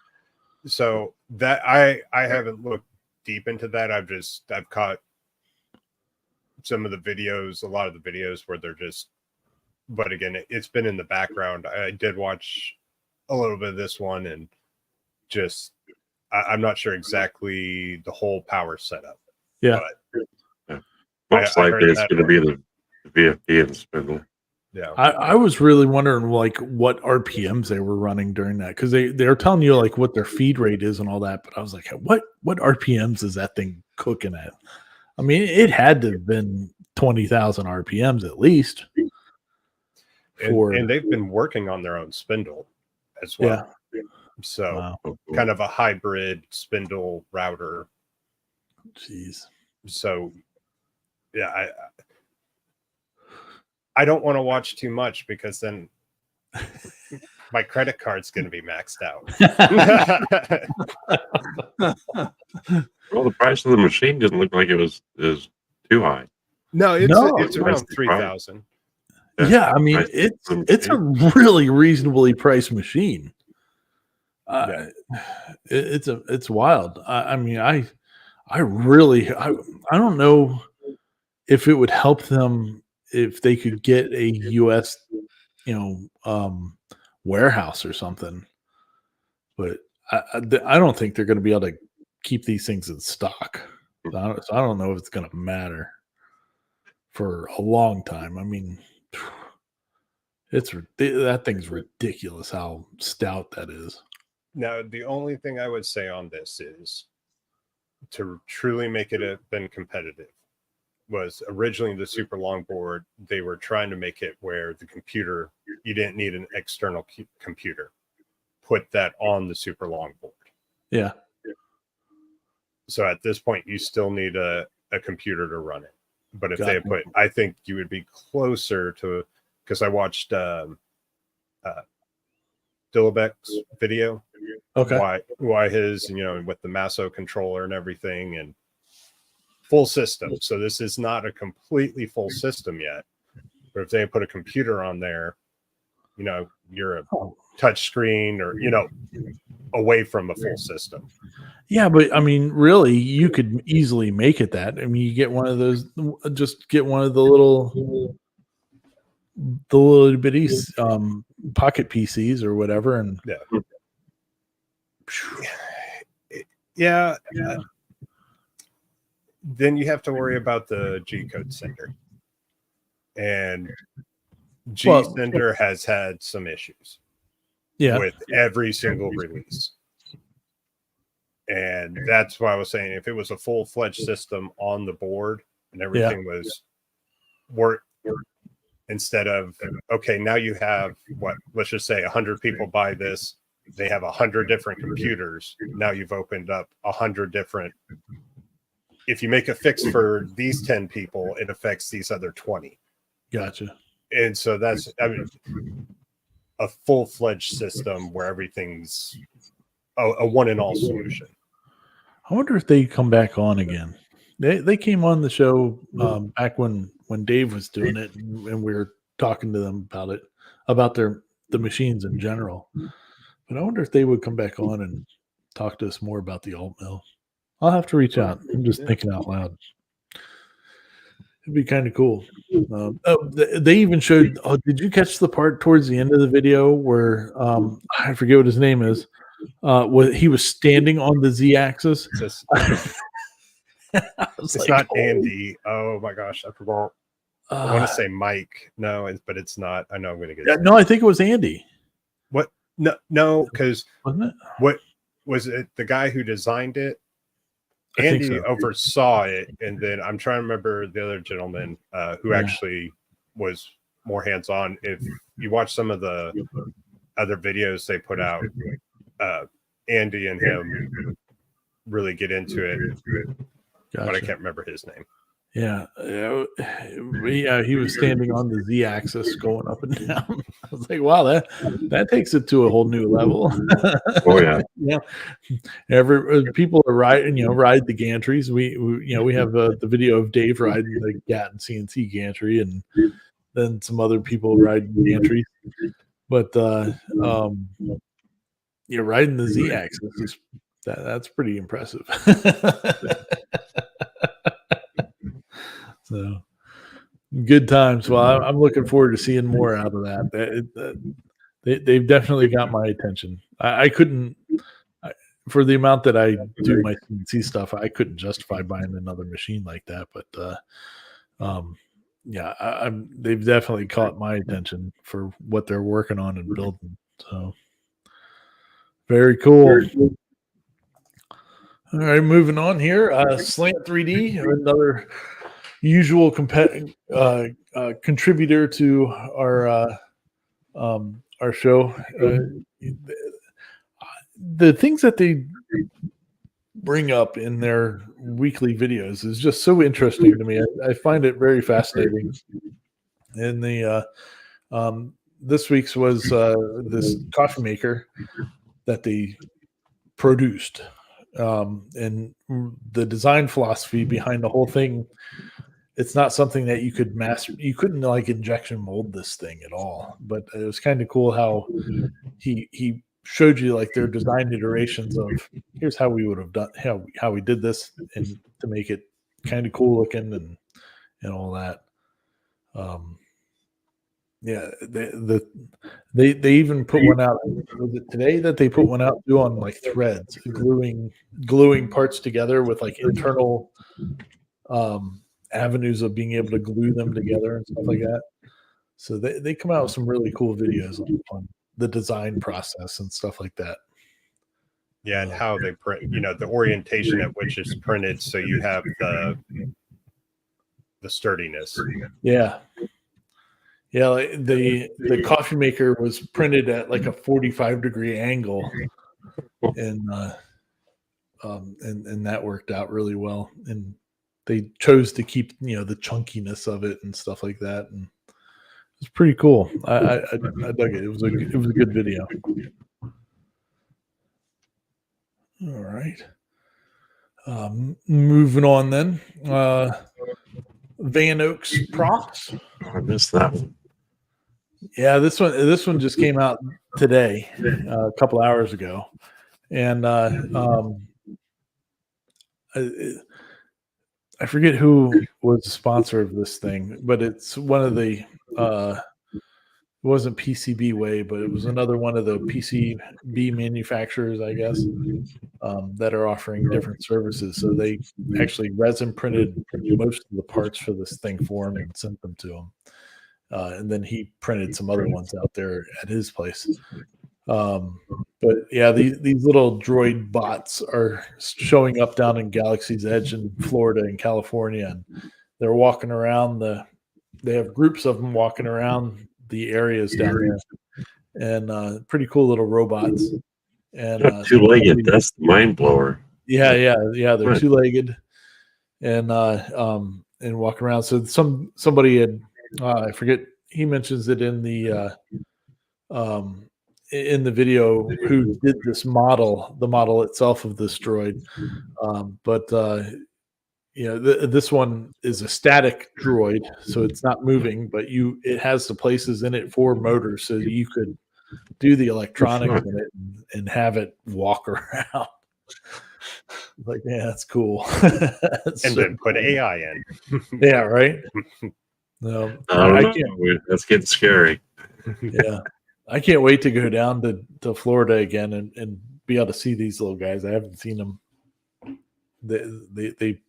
So that I haven't looked deep into that. I've caught some of the videos, a lot of the videos where they're just. But again, it's been in the background. I did watch a little bit of this one, and I'm not sure exactly the whole power setup. Yeah. Most likely it's going to be the VFD and spindle. Yeah. I was really wondering like what RPMs they were running during that, because they were telling you like what their feed rate is and all that. But I was like, what RPMs is that thing cooking at? I mean, it had to have been 20,000 RPMs at least. And they've been working on their own spindle as well. Yeah. So kind of a hybrid spindle router. Jeez. So yeah, I don't want to watch too much because then my credit card's going to be maxed out. Well, the price of the machine doesn't look like is too high. No, it's around 3,000. Yeah, I mean it's a really reasonably priced machine. It's wild. I mean, I don't know if it would help them if they could get a U.S. Warehouse or something. But I don't think they're going to be able to keep these things in stock. So I don't know if it's going to matter for a long time. I mean, that thing's ridiculous how stout that is. Now, the only thing I would say on this is to truly make it been competitive was originally the super longboard. They were trying to make it where the computer, you didn't need an external computer. Put that on the super longboard. Yeah. So at this point, you still need a computer to run it. But if they Gotcha. put, I think you would be closer to, because I watched Dillbeck's video. Okay. Why his, with the Masso controller and everything and full system. So this is not a completely full system yet. But if they put a computer on there, you're a touch screen or, away from a full system. Yeah, but I mean, really, you could easily make it that. I mean, you get one of those, just get one of the little bitty pocket PCs or whatever, and yeah. Then you have to worry about the G-code sender, and G-sender has had some issues. Yeah, with every single release. And that's why I was saying if it was a full-fledged system on the board and everything was work instead of, okay, now you have let's just say 100 people buy this. They have 100 different computers. Now you've opened up 100 different. If you make a fix for these 10 people, it affects these other 20. Gotcha. And so that's, a full-fledged system where everything's a one-and-all solution. I wonder if they come back on again. They came on the show back when Dave was doing it, and we were talking to them about the machines in general. But I wonder if they would come back on and talk to us more about the alt mill. I'll have to reach out. I'm just thinking out loud. It'd be kind of cool. They even showed. Oh, did you catch the part towards the end of the video where I forget what his name is? He was standing on the Z-axis. It's not Andy. Oh my gosh, I forgot. I want to say Mike. No, but it's not. I know I'm going to get. No, I think it was Andy. What? No, because wasn't it? What was it? The guy who designed it. Andy oversaw it, and then I'm trying to remember the other gentleman who actually was more hands-on. If you watch some of the other videos they put out, Andy and him really get into it, but I can't remember his name. Yeah, he was standing on the Z-axis going up and down. I was like, wow, that takes it to a whole new level. Oh yeah. People are ride the gantries. We have the video of Dave riding the Gatton CNC gantry, and then some other people riding the gantries. But riding the Z-axis that's pretty impressive. So good times. Well, I'm looking forward to seeing more out of that. They've definitely got my attention. I couldn't, for the amount that I do my CNC stuff, I couldn't justify buying another machine like that. But they've definitely caught my attention for what they're working on and building. So very cool. All right, moving on here. Slant 3D, another usual contributor to our show. The things that they bring up in their weekly videos is just so interesting to me. I find it very fascinating. And this week's was this coffee maker that they produced. And the design philosophy behind the whole thing, it's not something that you could you couldn't like injection mold this thing at all. But it was kind of cool how he showed you like their design iterations of here's how we would have done how we did this and to make it kind of cool looking and all that. Yeah, they even put one out. Was it today that they put one out too on like threads, gluing parts together with like internal avenues of being able to glue them together and stuff like that. So they come out with some really cool videos on the design process and stuff like that. Yeah, and how they print, the orientation at which it's printed, so you have the sturdiness. Yeah. Yeah, like the coffee maker was printed at like a 45-degree angle, and that worked out really well. And they chose to keep the chunkiness of it and stuff like that, and it's pretty cool. I dug it. It was a good video. All right. Moving on then. Van Oaks Props. I missed that one. Yeah, this one just came out today, a couple hours ago, and I forget who was the sponsor of this thing, but it's one of the it wasn't PCB Way, but it was another one of the PCB manufacturers, I guess, that are offering different services. So they actually resin printed most of the parts for this thing for him and sent them to him. And then he printed some other ones out there at his place. But yeah, these little droid bots are showing up down in Galaxy's Edge in Florida and California, and they're walking around they have groups of them walking around the areas down there, and pretty cool little robots. And two-legged, that's the mind blower. Yeah, they're two-legged and walk around. So somebody had I forget, he mentions it in the video who did this model, the model itself of this droid. But this one is a static droid, so it's not moving, but it has the places in it for motors, so you could do the electronics in it and have it walk around. Like, yeah, that's cool. And then put AI in. Yeah, right. No, I can't. That's getting scary. Yeah, I can't wait to go down to Florida again and be able to see these little guys. I haven't seen them. They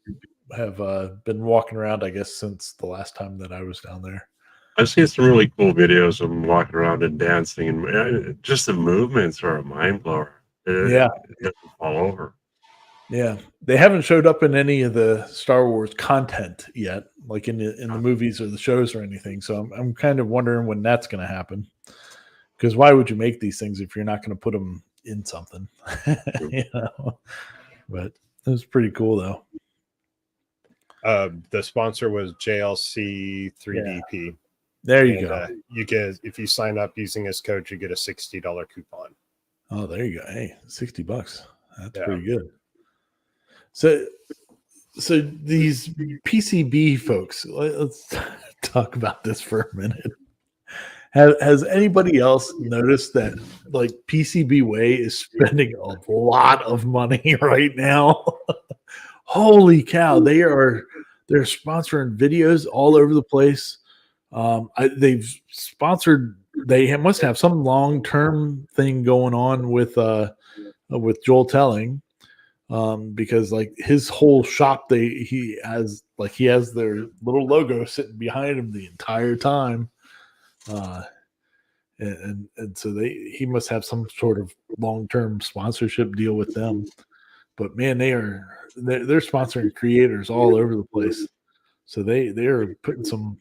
have been walking around, I guess, since the last time that I was down there. I've seen some really cool videos of them walking around and dancing, and just the movements are a mind blower. Yeah, all over. Yeah, they haven't showed up in any of the Star Wars content yet, like in the movies or the shows or anything. So I'm kind of wondering when that's going to happen. Because why would you make these things if you're not going to put them in something? But it was pretty cool though. The sponsor was JLC 3DP. Yeah. There you go. You get, if you sign up using this code, you get a $60 coupon. Oh, there you go. Hey, $60. That's pretty good. So these PCB folks, let's talk about this for a minute. Has anybody else noticed that like PCB Way is spending a lot of money right now? Holy cow. They're sponsoring videos all over the place. They've sponsored, must have some long-term thing going on with Joel Telling. Because like his whole shop, he has their little logo sitting behind him the entire time, and so he must have some sort of long-term sponsorship deal with them. But man, they're sponsoring creators all over the place, so they're putting some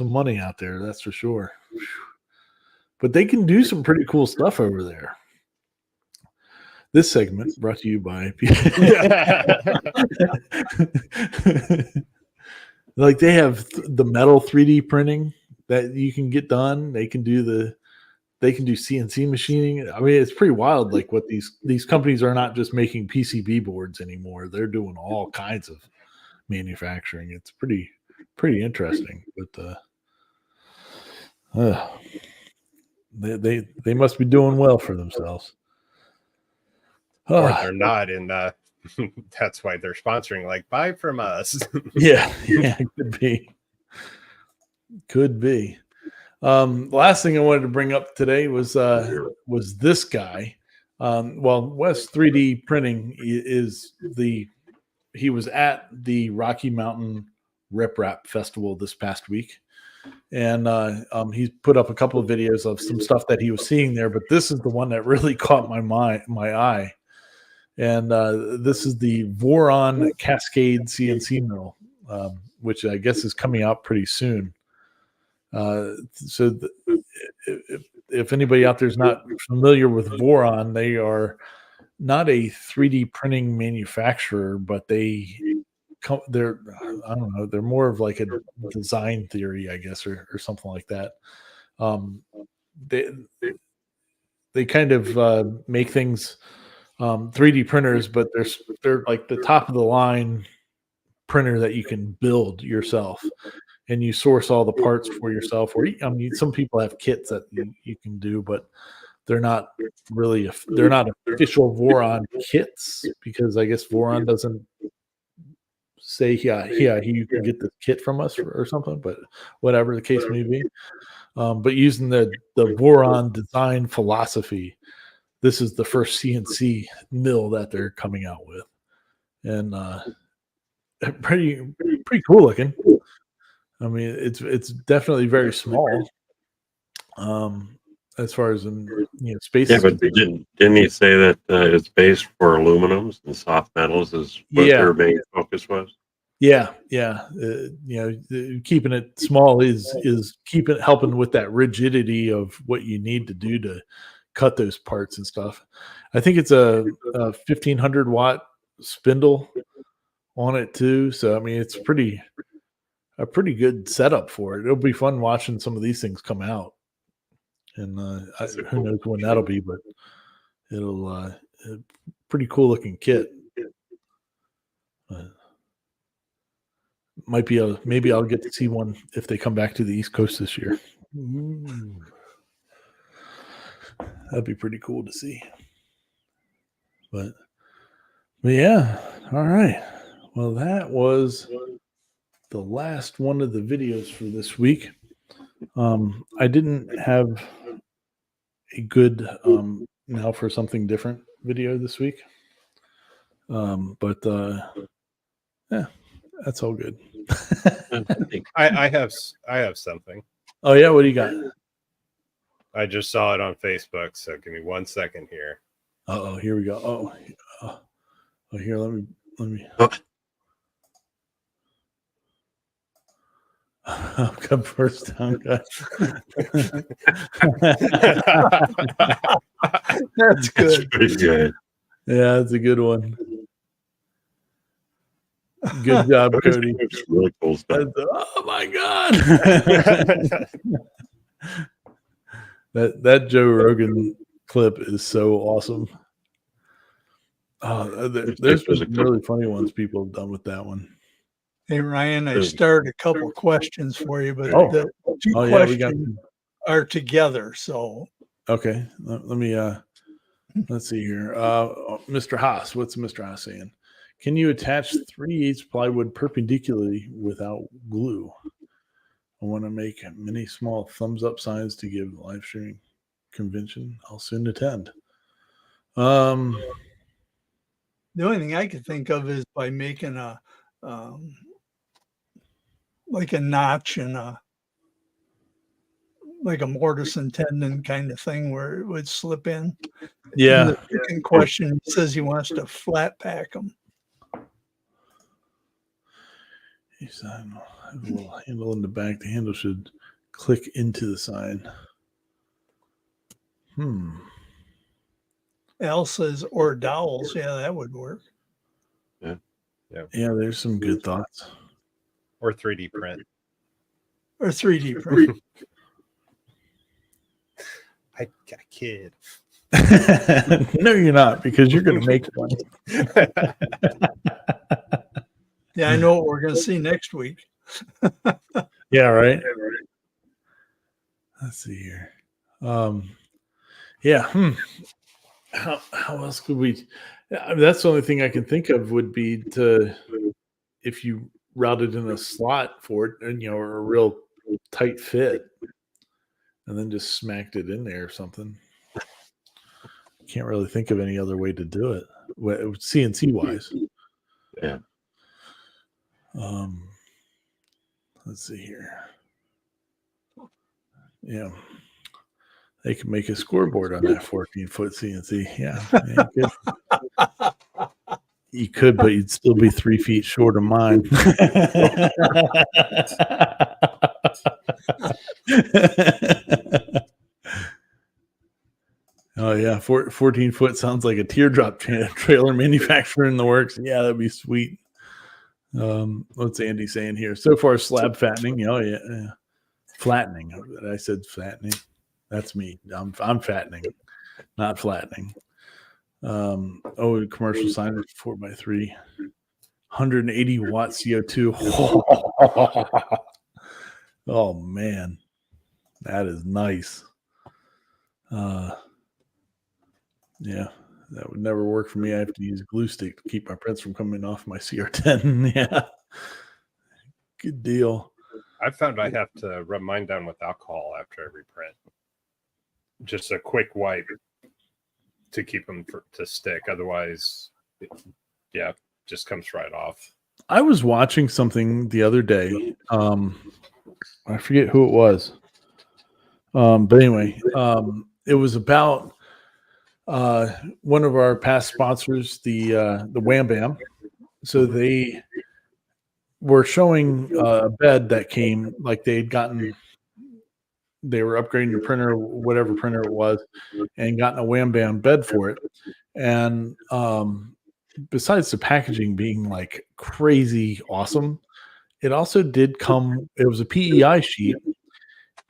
money out there, that's for sure. But they can do some pretty cool stuff over there. This segment brought to you by like they have the metal 3D printing that you can get done. They can do CNC machining. I mean, it's pretty wild. Like what these companies are not just making PCB boards anymore. They're doing all kinds of manufacturing. It's pretty interesting. But they must be doing well for themselves. Or they're not, and That's why they're sponsoring. Like, buy from us. Yeah, could be. Last thing I wanted to bring up today was this guy. West 3D Printing he was at the Rocky Mountain Rip Rap Festival this past week, and he's put up a couple of videos of some stuff that he was seeing there. But this is the one that really caught my eye, and this is the Voron Cascade CNC mill, which I guess is coming out pretty soon. If anybody out there is not familiar with Voron, they are not a 3D printing manufacturer, but they're I don't know, they're more of like a design theory, I guess, or something like that. They kind of make things 3D printers, but they're like the top of the line printer that you can build yourself. And you source all the parts for yourself. Or I mean, some people have kits that you can do, but they're not official Voron kits, because I guess Voron doesn't say, you can get the kit from us or something. But whatever the case may be, but using the Voron design philosophy, this is the first CNC mill that they're coming out with, and pretty cool looking. I mean, it's definitely very small, as far as space. Yeah, but didn't he say that it's based for aluminums and soft metals is what their main focus was? Yeah. Keeping it small is helping with that rigidity of what you need to do to cut those parts and stuff. I think it's a 1500 watt spindle on it too. So I mean, it's a pretty good setup for it. It'll be fun watching some of these things come out, and who knows when that'll be, but it'll pretty cool looking kit. Maybe I'll get to see one if they come back to the East Coast this year. That'd be pretty cool to see. But yeah, all right. Well, that was the last one of the videos for this week. I didn't have a good now for something different video this week. But yeah, that's all good. I have something. Oh yeah, what do you got? I just saw it on Facebook, so give me 1 second here. Oh, here we go. Oh, here, let me. Come first down, guys. That's good. That's pretty good. Yeah, that's a good one. Good job, Cody. It's really cool stuff. Oh my God. that Joe Rogan clip is so awesome. There's been some really funny ones people have done with that one. Hey Ryan, I started a couple questions for you, but the two we questions are together. So okay, let me let's see here. Mr. Haas, what's Mr. Haas saying? Can you attach 3/8 plywood perpendicularly without glue? I want to make many small thumbs up signs to give live streaming convention. I'll soon attend. The only thing I could think of is by making a like a notch and like a mortise and tenon kind of thing where it would slip in. Yeah. And the second question says he wants to flat pack them. He said, I have a little handle in the back. The handle should click into the sign. Al says, or dowels. Yeah, that would work. Yeah, there's some good thoughts. Or 3D print. Or 3D print. I kid. No, you're not, because you're going to make one. Yeah, I know what we're going to see next week. Yeah, right. Let's see here. Yeah. How else could we? Yeah, I mean, that's the only thing I can think of would be to if you routed in a slot for it, and or a real tight fit, and then just smacked it in there or something. Can't really think of any other way to do it, CNC wise. Yeah. Let's see here. Yeah. They could make a scoreboard on that 14-foot CNC. Yeah. You could, but you'd still be 3 feet short of mine. Oh, yeah. 14-foot sounds like a teardrop trailer manufacturer in the works. Yeah, that'd be sweet. What's Andy saying here? So far, slab fattening. Oh, yeah. Flattening. I said flattening. That's me. I'm fattening, not flattening. Commercial signage 4x3, 180 watt CO2. Oh man, that is nice. Yeah, that would never work for me. I have to use glue stick to keep my prints from coming off my CR10. Yeah, good deal. I found I have to rub mine down with alcohol after every print. Just a quick wipe to keep them to stick. Otherwise, just comes right off. I was watching something the other day. I forget who it was. But anyway, it was about one of our past sponsors, the Wham Bam. So they were showing a bed that came, like they were upgrading the printer, whatever printer it was, and gotten a Wham Bam bed for it. And besides the packaging being like crazy awesome, it also did come, it was a PEI sheet,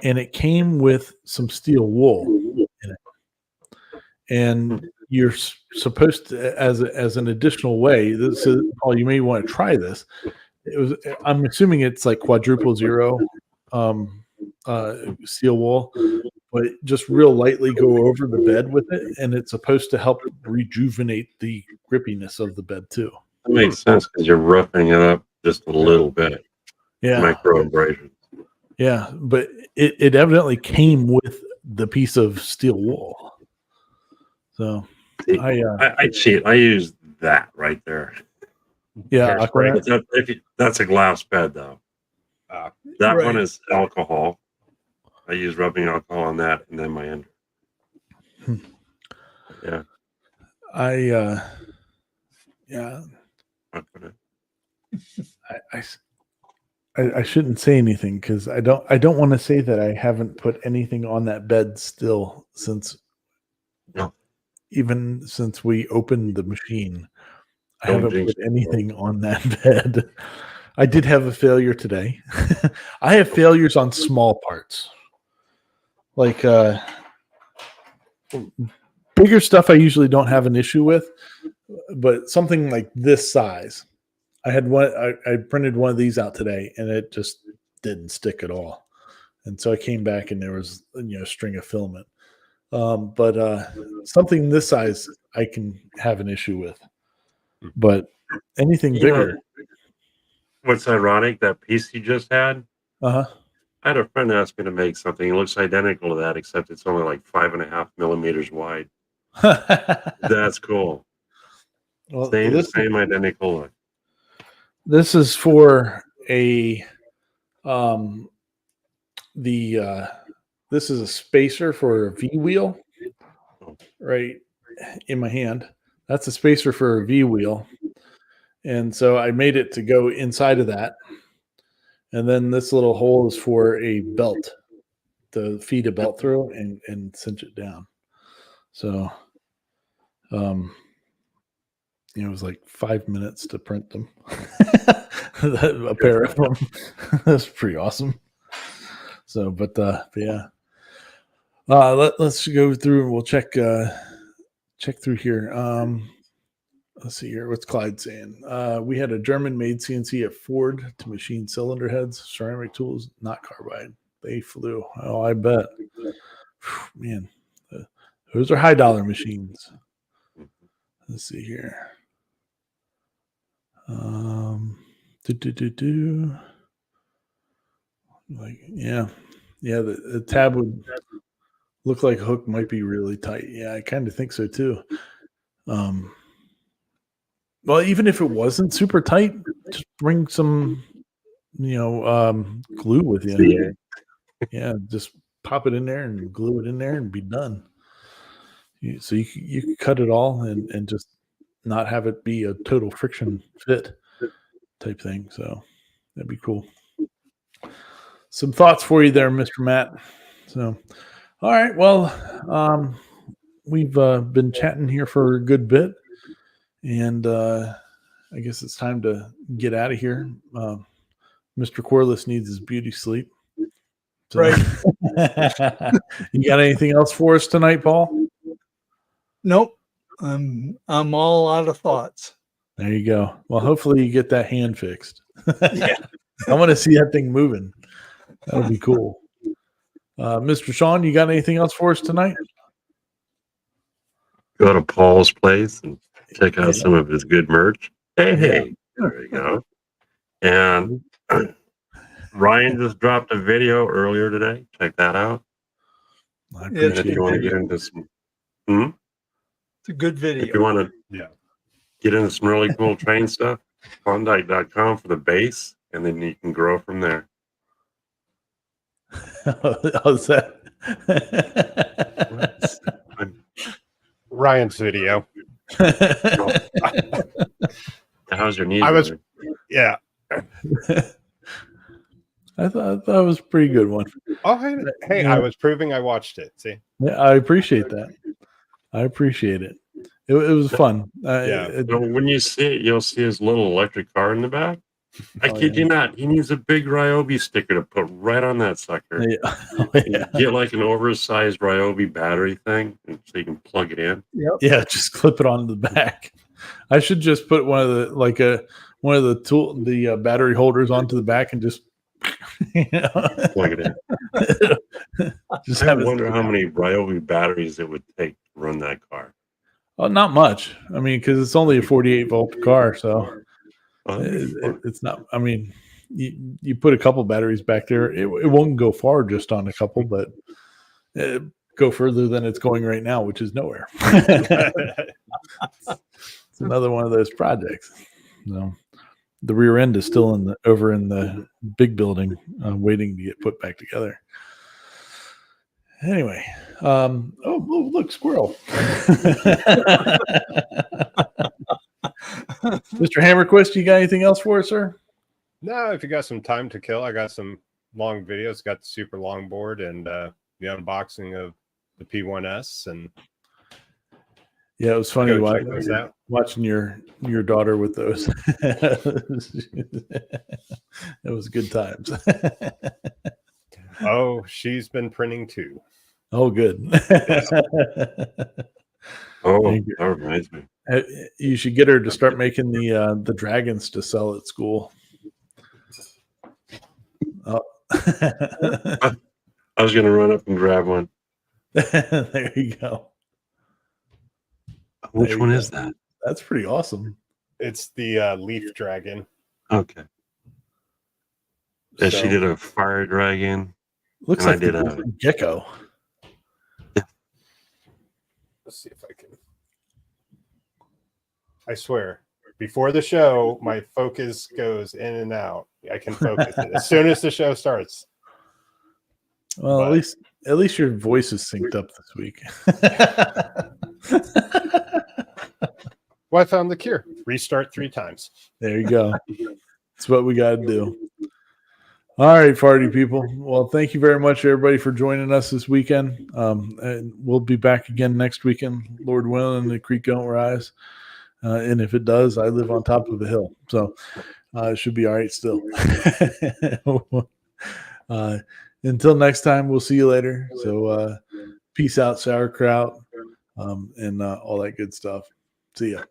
and it came with some steel wool in it. And you're supposed to, as an additional way, this is, Paul, you may want to try this. I'm assuming it's like quadruple zero steel wool, but just real lightly go over the bed with it, and it's supposed to help rejuvenate the grippiness of the bed too. That makes sense because you're roughing it up just a little bit. Yeah, micro abrasions. Yeah, but it evidently came with the piece of steel wool. So See, I cheat. I use that right there. Yeah, that's a glass bed though. That Right. one is alcohol. I use rubbing alcohol on that, and then my ender. Yeah, I shouldn't say anything because I don't want to say that I haven't put anything on that bed still since even since we opened the machine. I haven't put anything on that bed. I did have a failure today. I have failures on small parts. Like bigger stuff I usually don't have an issue with, but something like this size. I had one. I printed one of these out today, and it just didn't stick at all. And so I came back, and there was a string of filament. But something this size, I can have an issue with. But anything bigger. What's ironic? That piece you just had. I had a friend ask me to make something. It looks identical to that, except it's only like 5.5 millimeters wide. That's cool. Well, same identical look. This is for a this is a spacer for a V wheel right in my hand. That's a spacer for a V wheel. And so I made it to go inside of that. And then this little hole is for a belt to feed a belt through and cinch it down. So it was like 5 minutes to print them. A pair of them. That's pretty awesome. So, but yeah. Let's go through and we'll check through here. Let's see here. What's Clyde saying? We had a German-made CNC at Ford to machine cylinder heads, ceramic tools, not carbide. They flew. Oh, I bet. Man, those are high-dollar machines. Let's see here. Do. Like, yeah. The tab would look like hook might be really tight. Yeah, I kind of think so too. Well, even if it wasn't super tight, just bring some, glue with you. Yeah, just pop it in there and glue it in there and be done. So you can cut it all and just not have it be a total friction fit type thing. So that'd be cool. Some thoughts for you there, Mr. Matt. So, all right. Well, we've been chatting here for a good bit, and I guess it's time to get out of here. Mr. Corliss needs his beauty sleep. So, Right. You got anything else for us tonight, Paul? Nope. I'm all out of thoughts. There you go. Well, hopefully you get that hand fixed. Yeah. I want to see that thing moving. That'll be cool. Mr. Sean, you got anything else for us tonight? Go to Paul's place and check out some of his good merch. Hey, there you go. And Ryan just dropped a video earlier today. Check that out. I And if appreciate you want to it. get into some, It's a good if you video. want to get into some really cool train stuff, Klondike.com for the base, and then you can grow from there. How's that? Ryan's video. How's your knee? I was- brother? Yeah. I thought that was a pretty good one. Oh, hey, Yeah. I was proving I watched it. See? Yeah, I appreciate that. I appreciate it. It was fun. Yeah. So when you see it, you'll see his little electric car in the back. I Oh, kid yeah. you not. He needs a big Ryobi sticker to put right on that sucker. Yeah. Oh, yeah. Get like an oversized Ryobi battery thing, and so you can plug it in. Yeah, just clip it on the back. I should just put one of the battery holders onto the back and just Plug it in. just I have it. wonder how many Ryobi batteries it would take to run that car. Oh, not much. I mean, because it's only a 48-volt car, so Oh, that'd be fun. it's not. I mean, you put a couple batteries back there, it won't go far just on a couple, but go further than it's going right now, which is nowhere. It's another one of those projects. So the rear end is still over in the big building, waiting to get put back together. Anyway, look, squirrel. Mr. Hammerquist, you got anything else for us, sir? No, if you got some time to kill, I got some long videos. Got the super long board and the unboxing of the P1S, and Yeah, it was funny go check those out. watching your daughter with those. It was good times. Oh, she's been printing too. Oh, good. Oh, Thank you. that reminds me. You should get her to start making the dragons to sell at school. Oh. I was going to run up and grab one. There you go. Which There you one go. is that? That's pretty awesome. It's the leaf dragon. Okay. Yeah, So- she did a fire dragon. Looks And I like did the a- different gecko. Let's see if I can. I swear, before the show, my focus goes in and out. I can focus it as soon as the show starts. Well, But- at least your voice is synced up this week. Well, I found the cure. Restart 3 times. There you go. That's what we got to do. All right, farty people. Well, thank you very much, everybody, for joining us this weekend. And we'll be back again next weekend, Lord willing, the creek don't rise. And if it does, I live on top of a hill. So it should be all right still. Until next time, we'll see you later. So peace out, sauerkraut, and all that good stuff. See ya.